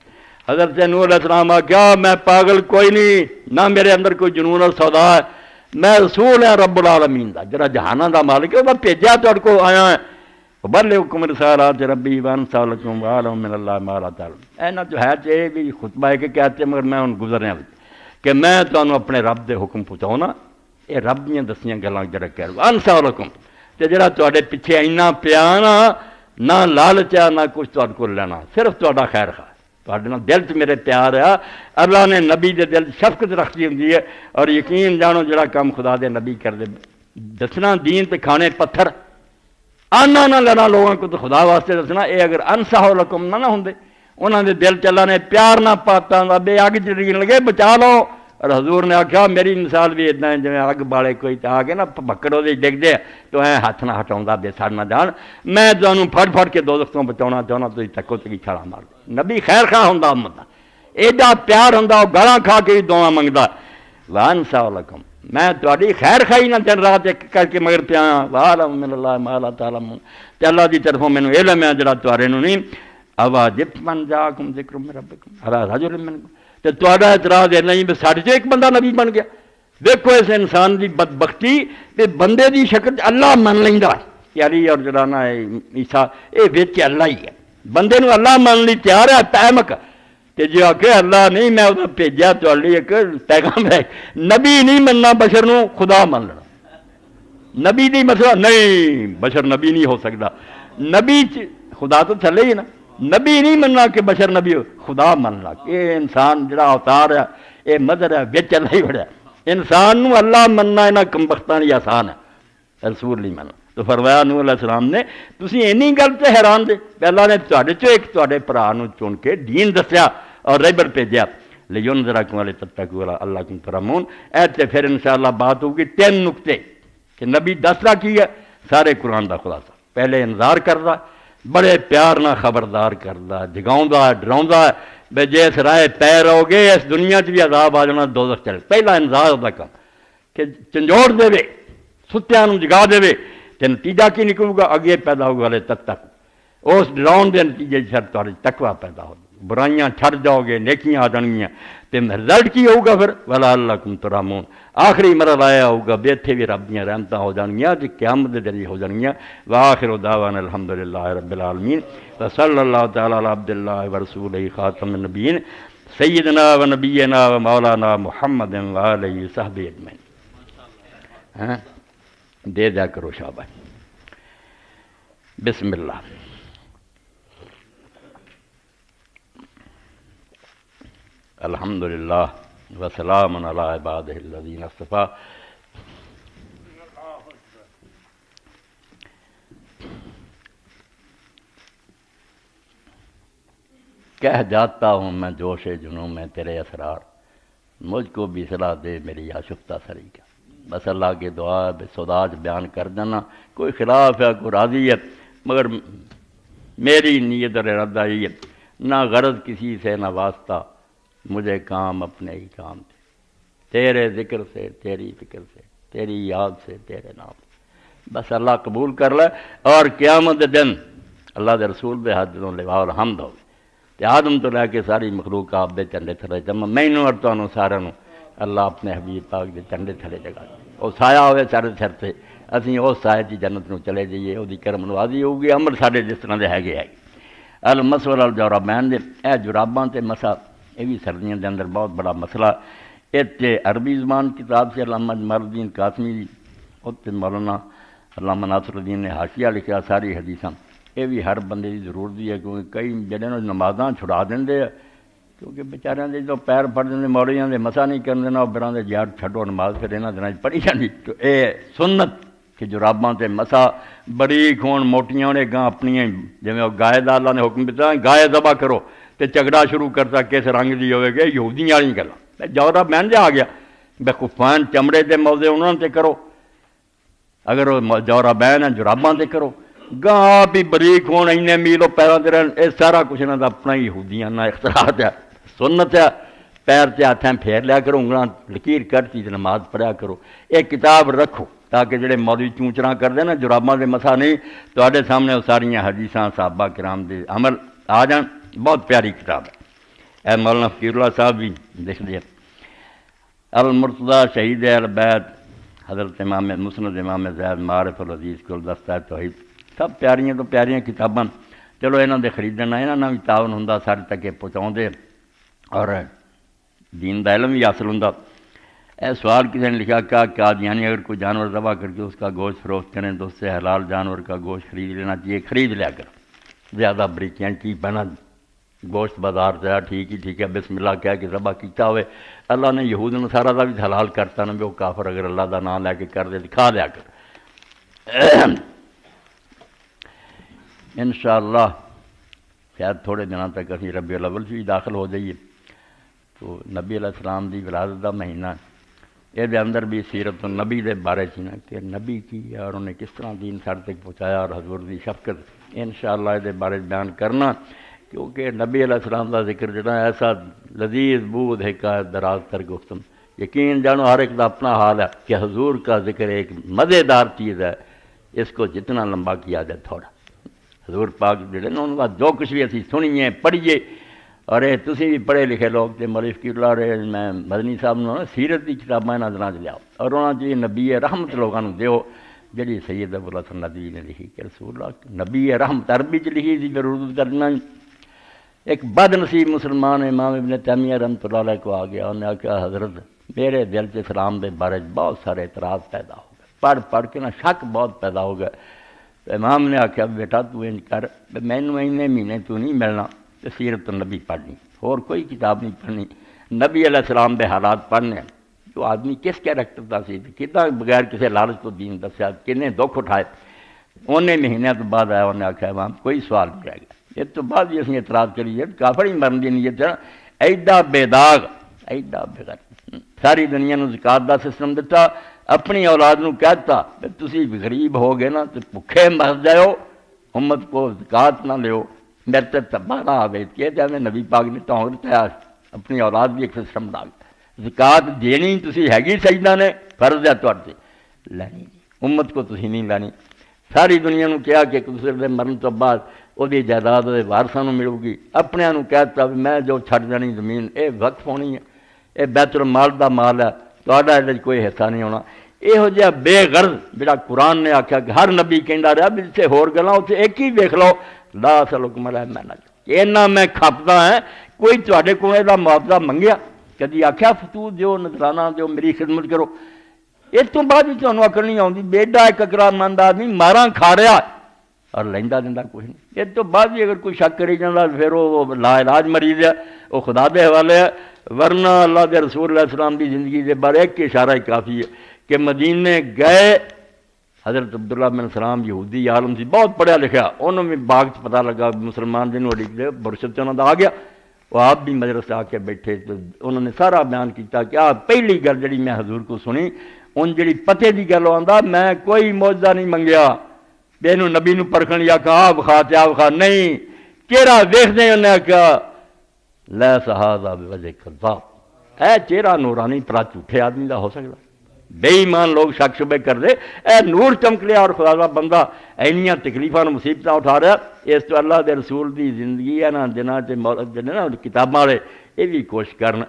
Speaker 1: حضرت نوح علیہ السلام آکھا میں پاگل کوئی نہیں نہ میرے اندر کوئی جنون اور سودا ہے میں رسول ہیں رب العالمین دا جڑا جہانہ دا مالک ہے وہ بھیجا تہاڈے کو آیا ہے بلغکم رسالات ربی وانصح لکم وعلم من اللہ ما لا تعلمون اینا جو ہے یہ بھی خطبہ ہے کہ کہتے ہیں مگر میں ان گزرنے کہ میں تانوں اپنے رب دے حکم پہنچاؤنا یہ رب دیاں دسیاں گلاں جڑا کہہ رہا وانصح لکم تے جڑا تہاڈے پیچھے اینا پیا نہ لالچ نہ کچھ تہاڈے کول لینا صرف تہاڈا خیر خواہ تہاڈے نال دل چ میرے پیار ہے اللہ نے نبی دے دل شفقت رکھی ہوندی ہے اور یقین جانو جڑا کام خدا دے نبی کر دے دسنا دین تے کھانے پتھر آنا نہ لینا لوگوں کو تو خدا واسطے دسنا یہ اگر انصح لکم نہ ہوندے انہوں نے دل چلا نے پیار نہ پاتا بے اگ چڑی لگے بچا لو اور حضور نے آخیا میری مثال بھی اتنا ہے جی اگ بالے کوئی آ کے نا بکڑوں سے ڈگ دے تو اے ہاتھ نہ ہٹاؤں بے سڑ نہ جان میں تمہیں پھڑ کے دوزخ تو بچاؤنا چاہنا تھی تکو تکی چھڑا مار دے نبی خیر خواہ ہوں امت دا ایڈا پیار ہوں وہ گالاں کھا کے بھی دعا منگتا وانصح لکم میں تہاڈی خیر خائی نہ دن رات ایک کر کے مگر پیا وعلم من اللہ ما لا تعلمون تے اللہ دی طرفوں مینوں علم ہے جڑا تہاڈے نوں نہیں اواجب من جاکم ذکر من ربکم علی رجل منکم تے تہاڈا اعتراض ہے نہیں بھی ساڈے چ ایک بندہ نبی بن گیا دیکھو اس انسان دی بدبختی کہ بندے دی شکل اللہ من لیندا کہ علی اور جڑا نا عیسیٰ اے وچ اللہ ہی ہے بندے نوں اللہ من لئی تیار ہے پیمک کہ جو آکے اللہ نہیں میں وہ بھیجا تہاڈی ایک پیغام ہے نبی نہیں مننا بشر نو خدا من لینا نبی دی مسئلہ نہیں بشر نبی نہیں ہو سکتا نبی خدا تو تھلے ہی نا نبی نہیں مننا کہ بشر نبی ہو خدا من لا یہ انسان جڑا اوتار ہے یہ مدر ہے وچ اللہ ہی بڑا انسان نو اللہ مننا انہاں کمبختاں دی آسان ہے رسول نہیں مننا تو فرمایا نوح علیہ السلام نے تسی اینی گل تے حیران دے کہ اللہ نے تہاڈے چوں ایک تہاڈے بھرا نو چن کے دین دسیا اور رہبر بھیجا لینذرکم ولتتقوا اللہ کم ترحمون ایتے پھر انشاءاللہ بات ہوگی 3 نقطے کہ نبی دسدا کی ہے سارے قرآن دا خلاصہ پہلے انذار کردا بڑے پیار نہ خبردار کردا جگاؤندا ڈراؤندا بے جس رائے پے رہو گے اس دنیا چ بھی عذاب آ جانا دوزخ چل پہلا انذار دا کام کہ چنجوڑ دے ستیاں نوں جگا دے تے نتیجہ کی نکلے گا اگے پیدا ہوگا لے تک اس ڈراؤن دے نتیجے چ تہاڈی تقوی پیدا ہوگی برائیاں چھڑ جاؤ گے نیکیاں آ جانگیاں تے رزلٹ کی ہوگا پھر ولعلکم ترحمون آخری مرحلہ آیا ہوگا بے اتھے بھی رب دیاں رحمتاں ہو جانگیاں جی قیامت دے ذریعے ہو جانگیاں وآخر دعوانا الحمدللہ رب العالمین وصلی اللہ تعالی علی عبداللہ ورسولہ خاتم النبیین سیدنا و نبینا و مولانا محمد وآلہ صحبہ اجمعین دے دیا کرو شاباش بسم اللہ الحمدللہ وسلام علی عبادہ الذین اصطفیٰ کہہ جاتا ہوں میں جوش جنوں میں تیرے اسرار مجھ کو بھی صلاح دے میری آشفتہ سری کا بس اللہ کی دعا بے سوداج بیان کر دینا کوئی خلاف ہے کوئی راضی ہے مگر میری نیت اور ارادہ یہ ہے نہ غرض کسی سے نہ واسطہ مجھے کام اپنے ہی کام تھے تیرے ذکر سے تیری فکر سے تیری یاد سے تیرے نام سے بس اللہ قبول کر لے اور قیامت دن اللہ دے رسول دے ہاتھ دوں لواء الحمد ہوگی تے آدم تو لے کے ساری مخلوق آپ دے چنڈے تھلے جمع مینوں اور تانوں سارے نوں اللہ اپنے حبیب پاک دے چنڈے تھلے جگہ وہ سایہ ہوئے سارے سر سے اسی اس سایہ کی جنت نوں چلے جائیے وہ کرم نوازی ہوگی عمل سارے جس طرح دے ہے المسول الجوربین دے اے جراباں تے مسا یہ بھی سردیاں دے اندر بہت بڑا مسئلہ. اتنے عربی زبان کتاب سے علامہ جمال الدین قاسمی جی اتنے مولانا علامہ ناصر الدین نے حاشیہ لکھا ساری حدیثاں. یہ بھی ہر بندے کی ضرورت ہے کیونکہ کئی جڑے نمازاں چھڑا دیں کیونکہ بیچاریاں دے جو پیر پڑ دیں موڑیاں دے مسا نہیں کر دینا بران دے یار چھڈو نماز پھر یہاں دنوں پڑھی جاتی. تو یہ سنت کہ جراباں تے مسا بریک ہون موٹیاں ہونے گاں اپنی جی گائے دا اللہ نے حکم دیتا گائے ذبح کرو تو جھگڑا شروع کرتا کس رنگ دی ہوئے گی یہودیاں والی گلاں جورا بہن جا آ گیا بے خفان چمڑے دے موزے انہوں تے کرو اگر وہ جورا بہن ہے جراباں تے کرو گاں آپ ہی بریک ہون اینے میلو پیروں تے رہن یہ سارا کچھ انہوں دا اپنا ہی یہودیاں نہ اختراعات ہے. سنت ہے پیر تے ہاتھیں پھیر لیا کرو انگلاں لکیر کرتی تے نماز پڑھیا کرو. ایک کتاب رکھو تاکہ جڑے مولوی چونچراں کرتے نا جراباں دے مسا نہیں تواڈے سامنے وہ ساریاں حدیثاں صحابہ کرام دے عمل آ جان. بہت پیاری کتاب ہے. اے مولانا فقیر اللہ صاحب بھی دیکھ لیا المرتضیٰ شہید اہل بیت حضرت امام مسند امام زید معارف العزیز گلدستہ توحید سب پیاریاں تو پیاریاں کتاباں. چلو یہاں دے خریدنا یہاں بھی تعاون ہوں سارے تک پہنچاؤ اور دین دا علم بھی حاصل ہوں. اے سوال کسی نے لکھا کیا قادیانی اگر کوئی جانور ذبح کر کے اس کا گوشت فروخت کریں تو اس سے حلال جانور کا گوشت خرید لینا چاہیے. خرید لیا کر زیادہ بریکیاں کی بنا گوشت بازار سے ٹھیک ہے بسم اللہ کہہ کے ذبح کیتا ہوئے اللہ نے یہود نصارہ دا بھی حلال کرتا نا بھی وہ کافر اگر اللہ دا نام لے کے کر دے کھا لیا کر. انشاءاللہ شاید تھوڑے دنوں تک اسی ربیع الاول بھی داخل ہو جائیے. تو نبی علیہ السلام دی ولادت دا مہینہ یہ اندر بھی سیرت النبی دے بارے نا کہ نبی کی اور انہیں کس طرح دین سارے تک پہنچایا اور حضور دی شفقت انشاءاللہ یہ بارے بیان کرنا کیونکہ نبی علیہ السلام دا ذکر جڑا ایسا لذیذ بود ہے کا دراز تر گفتم. یقین جانو ہر ایک دا اپنا حال ہے کہ حضور کا ذکر ایک مزیدار چیز ہے. اس کو جتنا لمبا کیا جائے تھوڑا. حضور پاک جڑے نا ان کا جو کچھ بھی اسی سنیے پڑھیے اور یہ تسی بھی پڑھے لکھے لوگ تے مولوی فقیر اللہ رہے میں مدنی صاحب نے سیرت کی کتاباں یہاں دنوں چ لیاؤ اور انہوں نے نبی رحمت لوگوں دیو جڑی سید ابو الحسن ندوی نے لکھی کہ رسول اللہ نبی رحمت عربی چ لکھی تھی پھر اردو کرنا. ایک بد نصیب مسلمان امام ابن تیمیہ رحمۃ اللہ علیہ کو آ گیا انہوں نے آخیا حضرت میرے دل سے اسلام دے بارے بہت سارے اعتراض پیدا ہو گئے پڑھ کے نا شک بہت پیدا ہو گئے. تو امام نے آخیا بیٹا تو انج کر مینوں اینے مہینے تو نہیں ملنا تو سیرت النبی پڑھنی اور کوئی کتاب نہیں پڑھنی. نبی علیہ السلام دے حالات پڑھنے جو آدمی کس کیریکٹر کا سی کتنا بغیر کسی لالچ تو دین دسیا کنے دکھ اٹھائے. انہیں مہینوں تو بعد آیا انہیں آخیا امام کوئی سوال نہیں رہ گیا. یہ تو بعد بھی اسی اعتراض کریے کافر ہی مرن دی نیت ایڈا بے داغ ایڈا بغیر ساری دنیا نو زکات دا سسٹم دیتا اپنی اولاد نو کہتا تسی غریب ہو گئے نا تو بھکھے مر جاؤ امت کو زکات نہ لیو میرے تے تباہ آئے کہ میں نبی پاک نے ٹونگ دتا اپنی اولاد بھی ایک سسٹم ڈال زکات دینی تسی ہے سجدہ نے فرض ہے تھوڑے لینی امت کو تسی نہیں لینی. ساری دنیا نو کہا کہ ایک دوسرے دے مرن تو بعد وہ جائیداد وہ وارثاں نو ملو گی اپنے نو کہتا بھی میں جو چھڑ جانی زمین یہ وقف ہونی ہے یہ بیت المال دا مال ہے تہاڈا یہ کوئی حصہ نہیں ہونا. یہو جہا بے غرض جڑا قرآن نے آخیا کہ ہر نبی کہندا رہا بھی جتنے ہور گلاں اتنے ایک ہی ویکھ لو لا اسألکم علیہ مالا اینا میں کھپدا ہے کوئی تہاڈے کول دا معاوضہ منگیا کدی آخیا فتو دیو نذرانہ دیو میری خدمت کرو. اس تو بعد بھی تمہیں عقل نہیں آتی بیڈا ایک اقرار مند آدمی ماراں کھا رہا اور لینا دینا کچھ نہیں. اس تو بعد بھی اگر کوئی شک کری جانا پھر وہ لا علاج مریض ہے وہ خدا دے حوالے ہے. ورنہ اللہ دے رسول علیہ السلام دی زندگی دے بارے ایک اشارہ ہی کافی ہے کہ مدینے گئے حضرت عبداللہ بن سلام یہودی عالم سی بہت پڑھیا لکھا انہوں نے باغ سے پتہ لگا مسلمان جنہوں نے برشت سے انہوں نے آ گیا وہ آپ بھی مجلس سے آ کے بیٹھے تو انہوں نے سارا بیان کیتا کہ آپ پہلی گل جڑی میں حضور کو سنی ان جڑی پتے دی گل آندا میں کوئی معجزہ نہیں منگیا بے نو نبی نو پرکھن یا کہا بخا تے بخا نہیں چہرہ ویکھدے انہیں کہا لا سہذا بوجہ کذاب اے چہرہ نورانی پرا جھوٹے آدمی دا ہو سکتا بے ایمان لوگ شک شبے کر دے اے نور چمک لیا اور خدا دا بندہ اینیاں تکلیفاں مصیبتاں اٹھا رہا. اس تو اللہ دے رسول دی زندگی ہے نا جنہاں تے جنے نا کتاباں والے یہ بھی کوشش کرن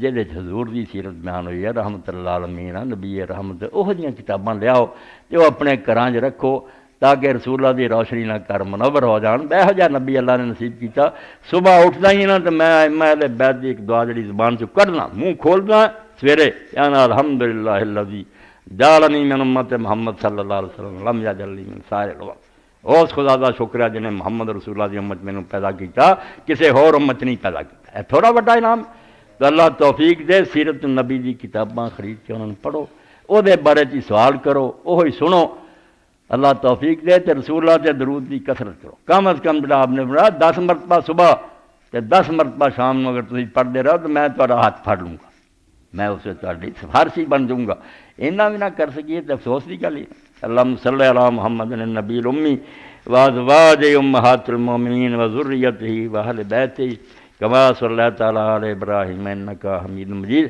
Speaker 1: جہدے حضور دی سیرت بیان ہوئی ہے رحمت اللہ عالمین نبی رحمت وہ جہاں کتاباں لیاؤ تے وہ اپنے گھراں وچ رکھو تاکہ رسول اللہ دی روشنی نہ کر منور ہو جان۔ بہو جا نبی اللہ نے نصیب کیتا، صبح اٹھتا ہی نا تو میں اہل بیت دی ایک دعا جڑی زبان چ کڈنا منہ کھولنا سویرے کہنا الحمدللہ الذی جعلنی من امت محمد صلی اللہ علیہ وسلم لم یجعلنی من سائر الامم۔ اس خدا دا شکر ہے جنہیں محمد رسول اللہ دی امت میں پیدا کیتا، کسی اور امت نہیں پیدا کیتا۔ تھوڑا بڑا انعام تو اللہ توفیق دے۔ سیرت النبی دی کتاباں خرید کے انہوں نے پڑھو، او دے بارے چ سوال کرو، وہی سنو، اللہ توفیق دے۔ تے رسول اللہ تے درود دی کثرت کرو، کم از کم جڑا آپ نے پڑھا 10 مرتبہ صبح تے 10 مرتبہ شام نو اگر تسی پڑھتے رہو تو میں تہاڈا ہاتھ پھڑ لوں گا، میں اسے تہاڈی سفارشی بن جاؤں گا۔ اینا بھی نہ کر سکیے تو افسوس کی گل ہے۔ اللہم صلی علی محمد النبی الامی وازواج امہات المومنین وذریتہ واہل بیتہ کما صلیت علی آل ابراہیم انک حمید مجید۔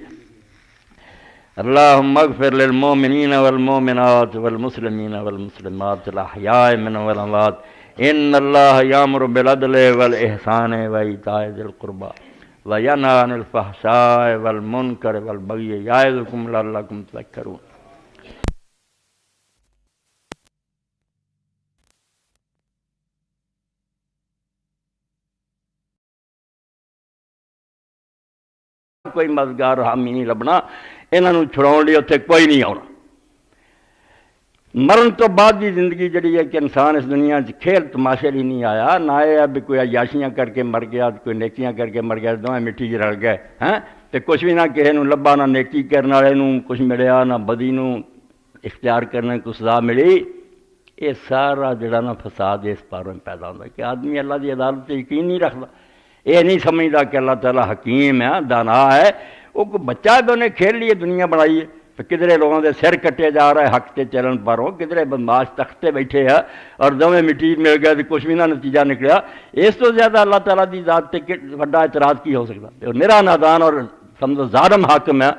Speaker 1: اللہم اغفر للمؤمنین والمؤمنات والمسلمین والمسلمات الاحیاء منهم والاموات ان اللہ یامر بالعدل والاحسان وایتاء ذی القربی وینہی عن الفحشاء والمنکر والبغی یعظکم لعلکم تذکرون۔ کوئی مددگار حامی نہیں لبنا، انہوں چھڑاؤن لیے اتنے کوئی نہیں آنا۔ مرن تو بعد دی زندگی جڑی ہے کہ انسان اس دنیا کھیل تماشے لی نہیں آیا، نہ آیا بھی کوئی عیاشیاں کر کے مر گیا، کوئی نیکیاں کر کے مر گیا، دونیں مٹی جی رل گئے ہیں تے کچھ بھی نہ کسی نو لبا، نہ نیکی کرنے والے نو کچھ ملیا، نہ بدی نو اختیار کرنے کو سزا ملی۔ یہ سارا جڑا نا فساد اس پاروں میں پیدا ہوتا ہے کہ آدمی اللہ دی عدالت تے یقین نہیں رکھتا، یہ نہیں سمجھتا کہ اللہ تعالیٰ حکیم ہے، دانا ہے۔ وہ کوئی بچہ ہے تو انہیں کھیل لیے دنیا بنائی ہے، تو کدھرے لوگوں دے سر کٹے جا رہا ہے حق تے چلن پروں، کدھرے بدماش تختے بیٹھے ہیں اور دونیں مٹی مل گئے تو کچھ بھی نہ نتیجہ نکلیا۔ اس تو زیادہ اللہ تعالیٰ دی ذات تے بڑا اعتراض کی ہو سکتا؟ نرا نادان اور سمجھو ظالم حاکم ہے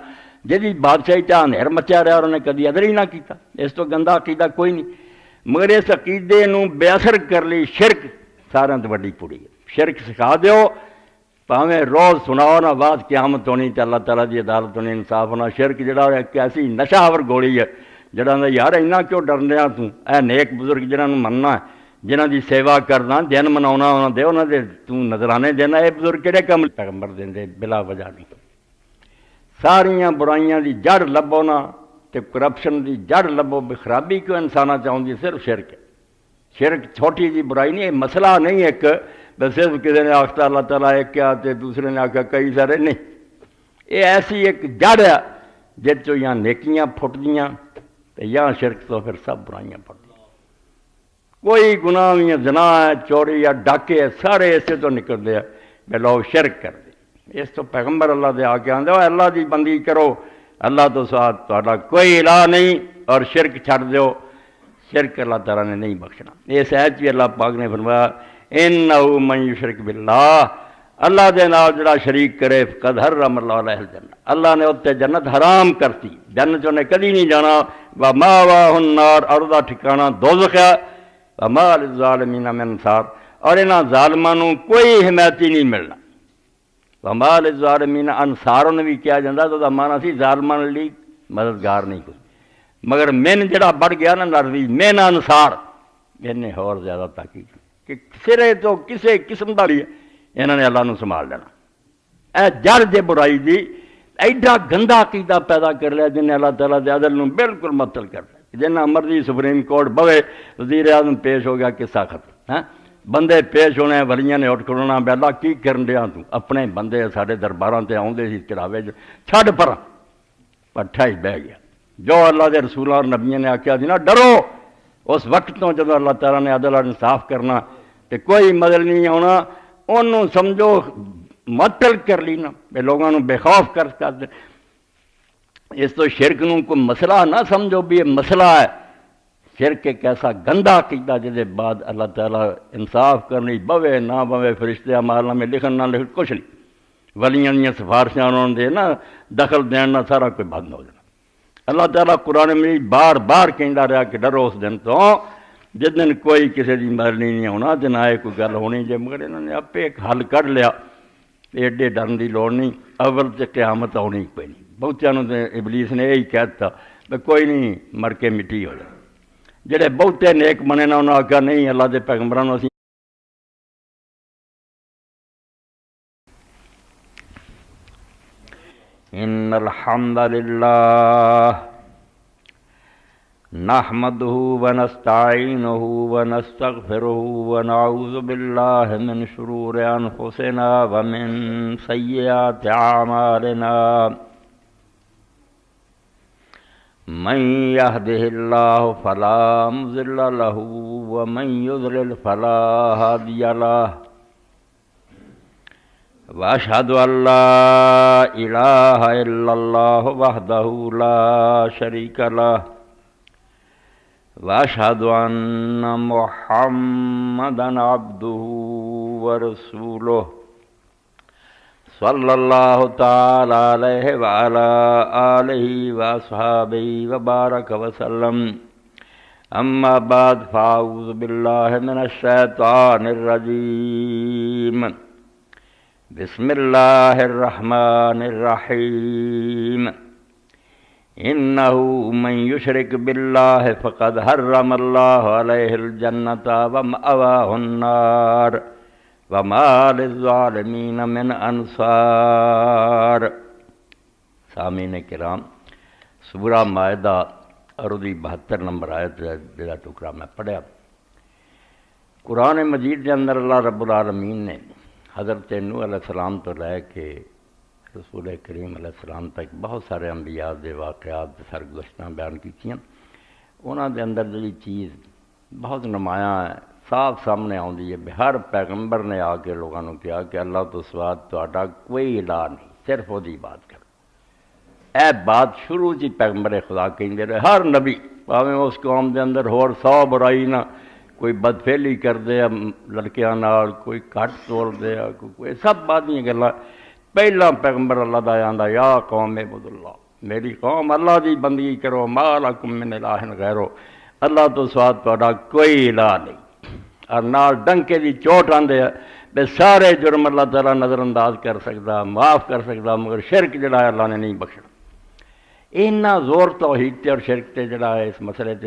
Speaker 1: جدی بادشاہی چاہ اندھیر مچیا رہا اور انہیں کدی ادر ہی نہ کیتا۔ اس تو گندا عقیدہ کوئی نہیں، مگر اس عقیدے نو بے اثر کر لی شرک سارے تو وڈی پوڑی ہے۔ شرک سکھا دیو، پاویں روز سناؤ نہ بعد قیامت ہونی تے اللہ تعالیٰ دی عدالت ہونی، انصاف ہونا۔ شرک جڑا ایک ایسی نشہ آور گولی ہے جڑا یار اینا کیوں ڈرنے آ توں، اے نیک بزرگ جنہاں نوں مننا ہے، جنہاں دی سیوا کرنا، دن مناونا انہاں دے، انہاں دے توں نظرانے دینا، اے بزرگ کہڑے کم پیغمبر دیندے بلا وجہ نہیں۔ ساریاں برائیاں دی جڑ لبو نا تے کرپشن دی جڑ لبو، خرابی کیوں انساناں چاہندی صرف شرک ہے۔ شرک چھوٹی جی برائی نہیں، مسئلہ نہیں ایک بس صرف کسی نے آختا اللہ تعالیٰ ایک کیا تے دوسرے نے آخیا کئی سارے، نہیں، یہ ایسی ایک جڑ ہے جس چو یا نیکیاں پھٹدیاں تے یا شرک تو پھر سب برائیاں پھٹدیاں۔ کوئی گناہ بھی ہے، زنا ہے، چوری یا ڈاکے ہے، سارے اسے تو نکلتے ہیں بے لوگ شرک کر دے۔ اس تو پیغمبر اللہ دے آ کے آندے ہو اللہ دی بندگی کرو، اللہ تو ساتھ تہاڈا کوئی الہ نہیں، اور شرک چھڑ دیو، شرک اللہ تعالیٰ نے نہیں بخشنا۔ اس آیت بھی اللہ پاک نے فرمایا انہو من یشرک باللہ، اللہ دے نال جڑا شریک کرے فقد حرم اللہ علیہ الجنہ، اللہ نے اتنے جنت حرام کرتی، جنت انہیں کدی نہیں جانا۔ وماواہ النار، اور دا ٹھکانہ دوزخ ہے۔ وما للظالمین من انصار، اور انہاں ظالماں نوں کوئی حمایتی نہیں ملنا۔ وما للظالمین انصار نے بھی کیا جاتا تو دا معنی سی ظالماں لئی مددگار نہیں کوئی، مگر من جڑا بڑھ گیا نا لفظ من انصار، انہیں اور زیادہ تاکید کہ سرے تو کسے قسم دا بھی انہوں نے اللہ نو سنبھال لینا۔ اے جڑ دے برائی دی ایڈا گندا عقیدہ پیدا کر لیا جنہیں اللہ تعالیٰ دے عدل نو بالکل معطل کر دیا۔ جنہ مرضی سپریم کورٹ بوے، وزیر اعظم پیش ہو گیا، قصہ ختم۔ بندے پیش ہونے، ولیاں نے اٹھ کھڑونا، بے اللہ کی کرن دیا تو، اپنے بندے سارے درباراں تے آؤندے سی چڑھاوے جو چھڈ پراں، پٹھا ہی بہ گیا۔ جو اللہ دے رسولاں اور نبیوں نے آکھیا سی نا ڈرو، اس وقت تو جب اللہ تعالیٰ نے عدل اور انصاف کرنا تے کوئی مدل نہیں آنا، انہوں سمجھو معطل کر لینا، بے لوگوں نے بے خوف کر دے۔ اس تو شرک نوں کوئی مسئلہ نہ سمجھو بھی یہ مسئلہ ہے۔ شرک ایک ایسا گندا عقیدہ جس بعد اللہ تعالیٰ انصاف کرنی بوے نہ بوے، فرشتے اعمال میں لکھن نہ لکھن کچھ نہیں، ولیاں دیاں سفارشاں انہوں دے نا دخل دینا سارا کوئی بند ہو جانا۔ اللہ تعالیٰ قرآن میں بار بار کہندا رہا کہ ڈرو اس دن تو جس دن کوئی کسی دی مرنی نہیں ہونا، تے نہ کوئی گل ہونی جے، مگر انہوں نے آپ ایک حل کر لیا، ایڈے ڈرن دی لوڑ نہیں، اول تے قیامت آنی کوئی نہیں۔ بہتیاں نوں تے ابلیس نے یہی کہہ دتا کہ کوئی نہیں، مر کے مٹی ہو جائے۔ جڑے بہتے نیک بنے نا انہوں نے آخیا نہیں اللہ دے پیغمبراں نوں اسی ان الحمد للہ نحمده ونستعینه ونستغفره ونعوذ باللہ من شرور انفسنا ومن سیئات اعمالنا من يهده الله فلا مضل له ومن يضلل فلا هادي له واشهد ان لا اله الا الله وحده لا شريك له واشهد ان محمدا عبده ورسوله صلی اللہ تعالی علیہ وعلا آلہ واصحابہ وبارک وسلم اما بعد فاعوذ باللہ من الشیطان الرجیم بسم اللہ الرحمن الرحیم انہ من یشرک باللہ فقد حرم اللہ علیہ الجنۃ ومأواہ النار وما للظالمین من انصار۔ سامعین کرام، سورہ مائدہ عرضی 72 نمبر آیت جڑا ٹکڑا میں پڑھیا، قرآن مجید کے اندر اللہ رب العالمین نے حضرت نوح علیہ السلام تو لے کے رسول کریم علیہ السلام تک بہت سارے انبیاء دے واقعات سرگزشتاں بیان کیتیاں۔ انہاں دے اندر جڑی چیز بہت نمایاں ہے، صاف سامنے آتی ہے، ہر پیغمبر نے آ کے لوگوں نے کہا کہ اللہ تو سوا تہاڈا کوئی الہ نہیں، صرف وہی بات کرو۔ اے بات شروع جی پیغمبر خدا کہندے رہے، ہر نبی پاویں اس قوم دے اندر ہور 100 برائی نہ، کوئی بدفعلی کر دے لڑکیاں نال، کوئی کٹ توڑ دے، کوئی سب بات نہیں گلا۔ پہلا پیغمبر اللہ دا آندا یا قوم عبد اللہ، میری قوم اللہ دی بندگی کرو، ما لکم من الہ غیرو، اللہ تو سوا تہاڈا کوئی الہ نہیں۔ اور نال ڈنکے دی چوٹ آندے بے سارے جرم اللہ تعالیٰ نظر انداز کر سکتا، معاف کر سکتا، مگر شرک جڑا ہے اللہ نے نہیں بخشنا۔ اتنا زور توحید تے اور شرک تے جڑا ہے اس مسئلے تے